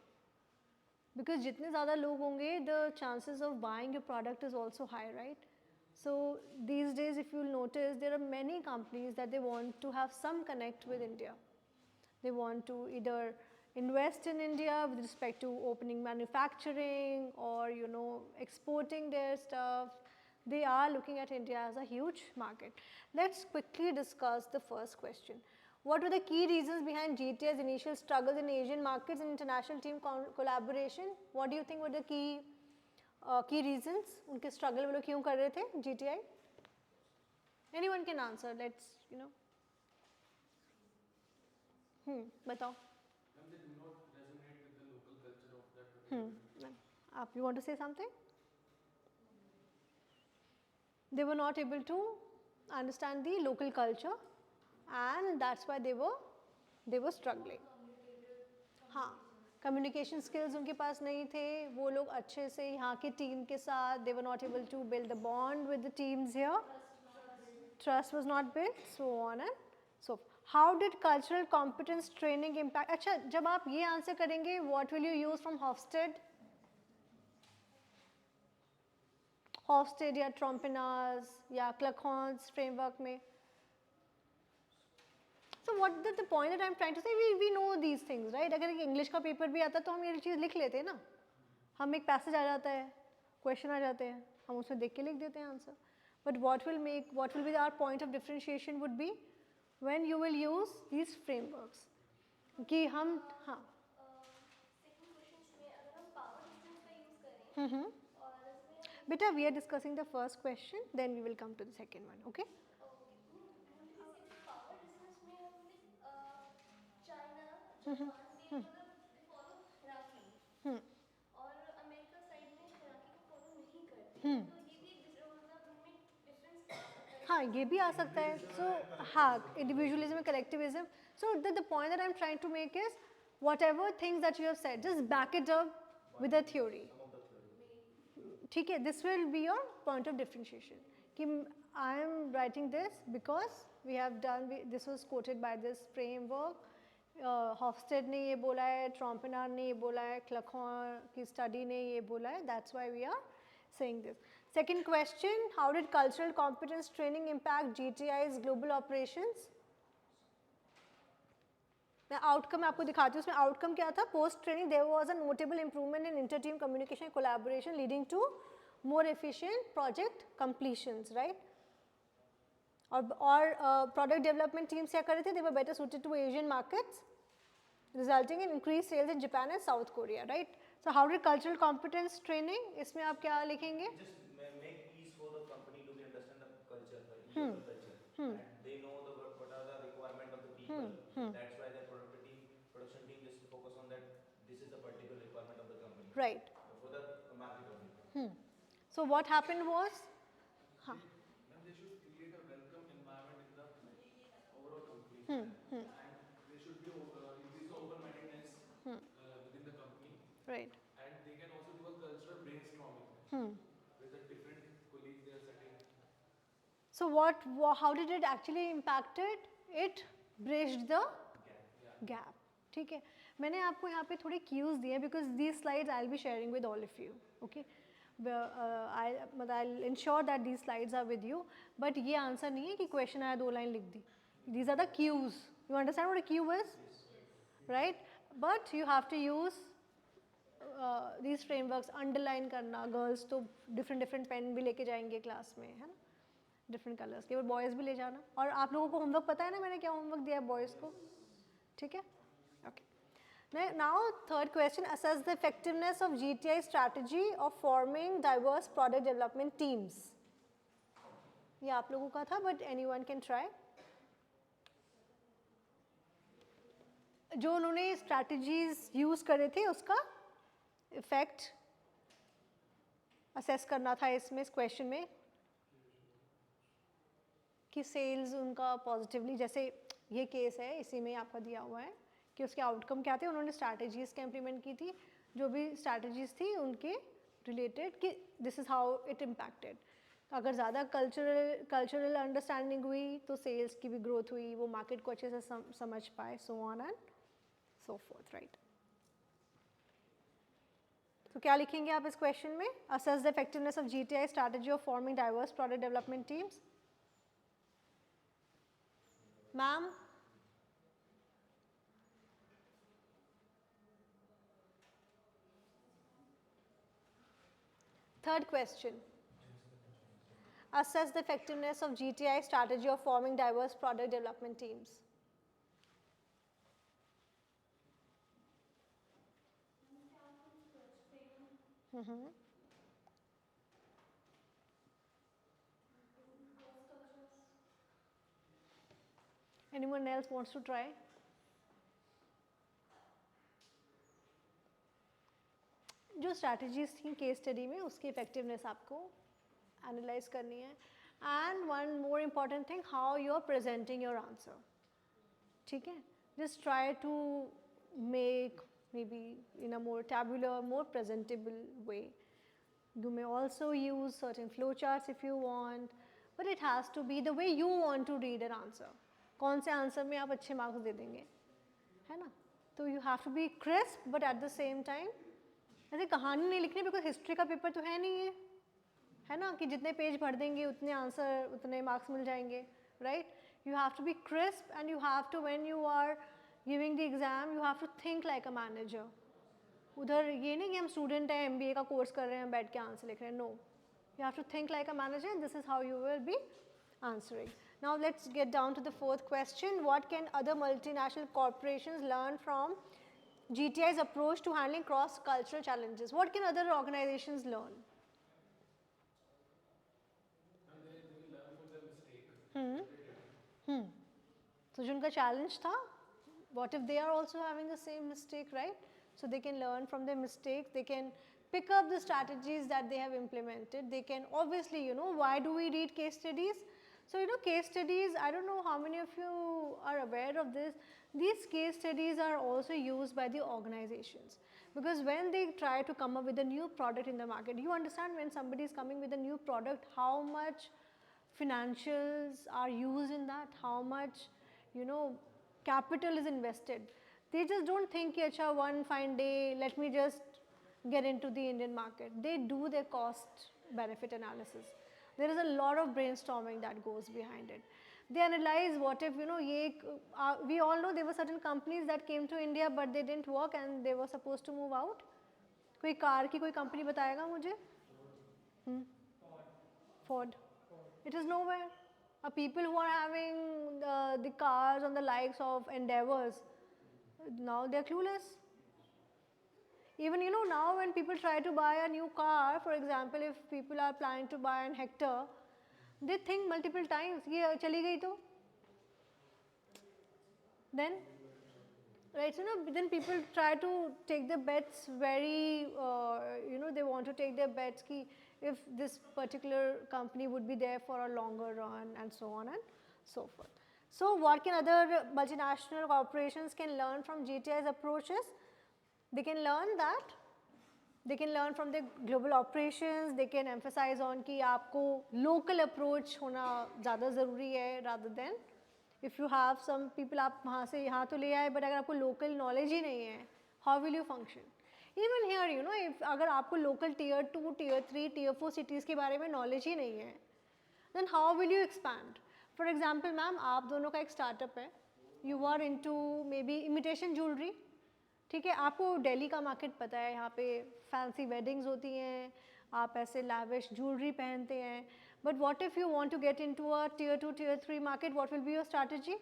because जितने ज़्यादा लोग होंगे, the chances of buying your product is also high, right? So these days, if you'll notice, there are many companies that they want to have some connect with India. They want to either invest in India with respect to opening manufacturing or, you know, exporting their stuff. They are looking at India as a huge market. Let's quickly discuss the first question. What were the key reasons behind GTI's initial struggles in Asian markets and international team collaboration? What do you think were the key reasons? उनके struggle वो लोग क्यों कर रहे थे GTI? Anyone can answer. Let's, you know. बताओ. Ma'am, they do not resonate with the local culture of that particular country. You want to say something? They were not able to understand the local culture, and that's why they were struggling. हाँ, communication skills उनके पास नहीं थे. वो लोग अच्छे से यहाँ के team के साथ, they were not able to build the bond with the teams here. Trust was not built, so on and so forth. How did cultural competence training impact? अच्छा, जब आप ये आंसर करेंगे, what will you use from Hofstede? Hofstede या Trompenas या Clark's framework में. So what is the point that I am trying to say? We know these things, right? अगर एक English का paper भी आता तो हम ये चीज़ लिख लेते हैं ना. हम एक passage आ जाता है, question आ जाते हैं, हम उसमें देख के लिख देते हैं answer. But what will be our point of differentiation would be when you will use these frameworks. कि हम हाँ. सेकंड क्वेश्चन में अगर हम पावर डिस्टेंस का यूज करें और इसमें Beta, we are discussing the first question, then we will come to the second one, okay? Power distance में हम चाइना जापान ये मतलब दे फॉलो हिराकी और अमेरिका साइड में हिराकी को फॉलो नहीं करते हैं तो ये भी मतलब इनमें डिफरेंस आ सकता है हाँ, ये भी आ सकता है. So हाँ, individualism and collectivism. So the point that I am trying to make is whatever things that you have said, just back it up with a theory. ठीक है, this will be your point of differentiation. कि I am writing this because we have done, this was quoted by this framework. Hofstede ने ये बोला है, Trompenar ने ये बोला है, Clark की study ने ये बोला है. That's why we are saying this. Second question, how did cultural competence training impact GTI's global operations? मैं outcome आपको दिखाती हूँ. उसमें outcome क्या था? Post training there was a notable improvement in inter-team communication and collaboration leading to more efficient project completions, right? और product development teams क्या कर रहे थे? They were better suited to Asian markets, resulting in increased sales in Japan and South Korea, right? So how did cultural competence training? इसमें आप क्या लिखेंगे? Just make ease for the company to be understand the culture, the local culture, and they know what are the requirement of the people. That's why their production team just focus on that. This is the particular requirement of the company. Right. For the market only. So what happened was, Ma'am, they should create a welcome environment in the overall company, and they should be increase the open-mindedness within the company, right. and they can also do a cultural brainstorming with the different colleagues they are setting. So how did it actually impacted? It bridged the gap. ठीक है, मैंने आपको यहाँ पे थोड़े cues दिए because these slides I'll be sharing with all of you, okay? I'll ensure that these slides are with you, but ये answer नहीं है कि question आया 2 line लिख दी. These are the cues. You understand what a cue is? Right? But you have to use these frameworks. Underline करना, girls तो different pen भी लेके जाएंगे class में, है ना? Different colors. केवल boys भी ले जाना. और आप लोगों को homework पता है ना मैंने क्या homework दिया है boys को? ठीक है? Okay. Now, third question, assess the effectiveness of GTI strategy of forming diverse product development teams. ये आप लोगों का था, but anyone can try. जो उन्होंने strategies use करे थे, उसका effect assess करना था इसमें, इस question में, कि sales उनका positively, जैसे ये case है, इसी में आपका दिया हुआ है, कि उसके आउटकम क्या थे, उन्होंने स्ट्रैटेजीज़ क्या इम्प्लीमेंट की थी, जो भी स्ट्रैटेजीज़ थी उनके रिलेटेड कि this is how it impacted. अगर ज़्यादा कल्चरल अंडरस्टैंडिंग हुई तो सेल्स की भी ग्रोथ हुई, वो मार्केट को अच्छे से समझ पाए, सो on and so fourth, right. तो क्या लिखेंगे आप इस क्वेश्चन में? Assess the effectiveness of GTI strategy of forming diverse product development teams. Ma'am, third question. Assess the effectiveness of GTI strategy of forming diverse product development teams. Anyone else wants to try? जो strategies थी case study में उसकी effectiveness आपको analyse करनी है. And one more important thing, how you are presenting your answer. ठीक है, just try to make maybe in a more tabular, more presentable way. You may also use certain flowcharts if you want, but it has to be the way you want to read an answer. कौन से answer में आप अच्छे marks दे देंगे, है ना? तो you have to be crisp, but at the same time ऐसे कहानी नहीं लिखनी, बिकॉज हिस्ट्री का पेपर तो है नहीं है ना, कि जितने पेज भर देंगे उतने आंसर उतने मार्क्स मिल जाएंगे, right? You have to be crisp and you have to, when you are giving the exam, you have to think like a manager. उधर ये नहीं कि हम स्टूडेंट हैं, MBA का कोर्स कर रहे हैं, बैठ के आंसर लिख रहे हैं. No, you have to think like a manager and this is how you will be answering. Now let's get down to the fourth question. What can other multinational corporations learn from GTI's approach to handling cross-cultural challenges? What can other organizations learn? And they will learn from their mistake. So जो उनका challenge था, what if they are also having the same mistake, right? So they can learn from their mistakes, they can pick up the strategies that they have implemented. They can obviously, why do we read case studies? So, case studies, I don't know how many of you are aware of this. These case studies are also used by the organizations, because when they try to come up with a new product in the market, you understand when somebody is coming with a new product, how much financials are used in that, how much, capital is invested. They just don't think, acha, one fine day, let me just get into the Indian market. They do their cost benefit analysis. There is a lot of brainstorming that goes behind it. They analyze what if, we all know there were certain companies that came to India but they didn't work and they were supposed to move out. कोई car की कोई company बताएगा मुझे? Ford. It is nowhere. People who are having the cars on the likes of Endeavors, now they're clueless. Even now when people try to buy a new car, for example, if people are planning to buy an Hector, they think multiple times, ये चली गई तो? Then, right, then people try to take the bets very, they want to take their bets ki if this particular company would be there for a longer run and so on and so forth. So what can other multinational corporations can learn from GTI's approaches? They can learn that. They can learn from the global operations. They can emphasize on कि आपको local approach होना ज़्यादा ज़रूरी है rather than if you have some people आप वहाँ से यहाँ तो ले आए but अगर आपको local knowledge ही नहीं है, how will you function? Even here, if अगर आपको local tier 2, tier 3, tier 4 cities के बारे में knowledge ही नहीं है, then how will you expand? For example, ma'am, आप दोनों का एक startup है, you are into maybe imitation jewelry. ठीक है, आपको दिल्ली का मार्केट पता है, यहाँ पे फैंसी वेडिंग्स होती हैं, आप ऐसे लैविश ज्वेलरी पहनते हैं, but what if you want to get into a tier 2, tier 3 market, what will be your strategy?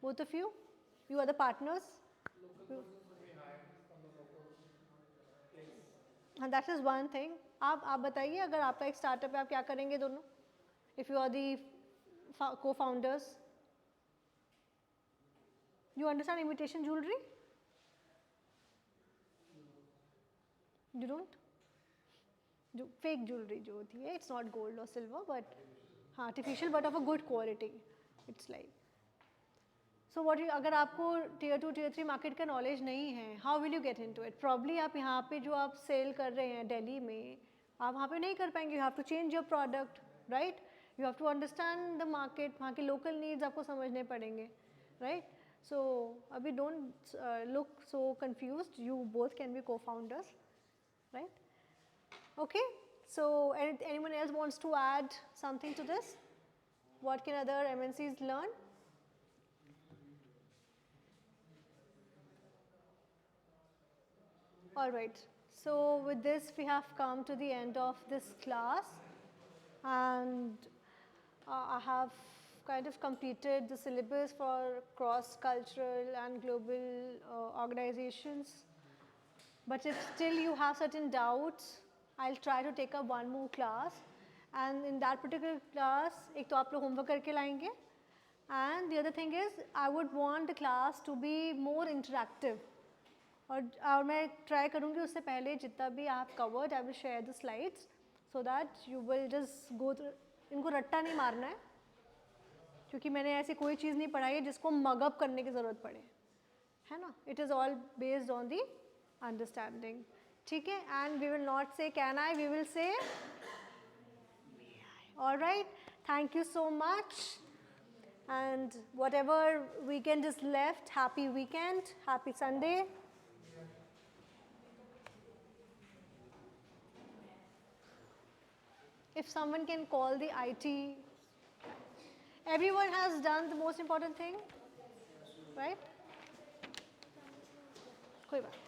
Both of you are the partners. हाँ, दैट इज़ वन थिंग. आप बताइए, अगर आपका एक स्टार्टअप है, आप क्या करेंगे दोनों? इफ़ यू आर दी को founders, you understand imitation jewellery? You don't? जो fake jewelry जो होती है, it's not gold or silver, but artificial, but of a good quality. It's like. So what अगर आपको टियर 2 टियर 3 मार्केट का knowledge नहीं है, how will you get into it? Probably आप यहाँ पे जो आप सेल कर रहे हैं दिल्ली में, आप वहाँ पे नहीं कर पाएंगे. You have to change your product, right? You have to understand the market, वहाँ के लोकल नीड्स आपको समझने पड़ेंगे, राइट? सो अभी don't look so confused, you both can be को founders, right? Okay, so anyone else wants to add something to this? What can other MNCs learn? All right, so with this we have come to the end of this class, and I have kind of completed the syllabus for cross-cultural and global organizations. But if still you have certain doubts, I'll try to take up one more class, and in that particular class, एक तो आप लोग homework करके लाएंगे, and the other thing is I would want the class to be more interactive. और मैं try करूँगी उससे पहले जितना भी आप covered, I will share the slides so that you will just go through. इनको रट्टा नहीं मारना है, क्योंकि मैंने ऐसी कोई चीज़ नहीं पढ़ाई है जिसको mug up करने की ज़रूरत पड़े, है ना? It is all based on the understanding. ठीक है? And we will not say can I, we will say may I. All right, thank you so much, and whatever weekend is left, happy weekend, happy Sunday. If someone can call the IT, everyone has done the most important thing, right? कोई बात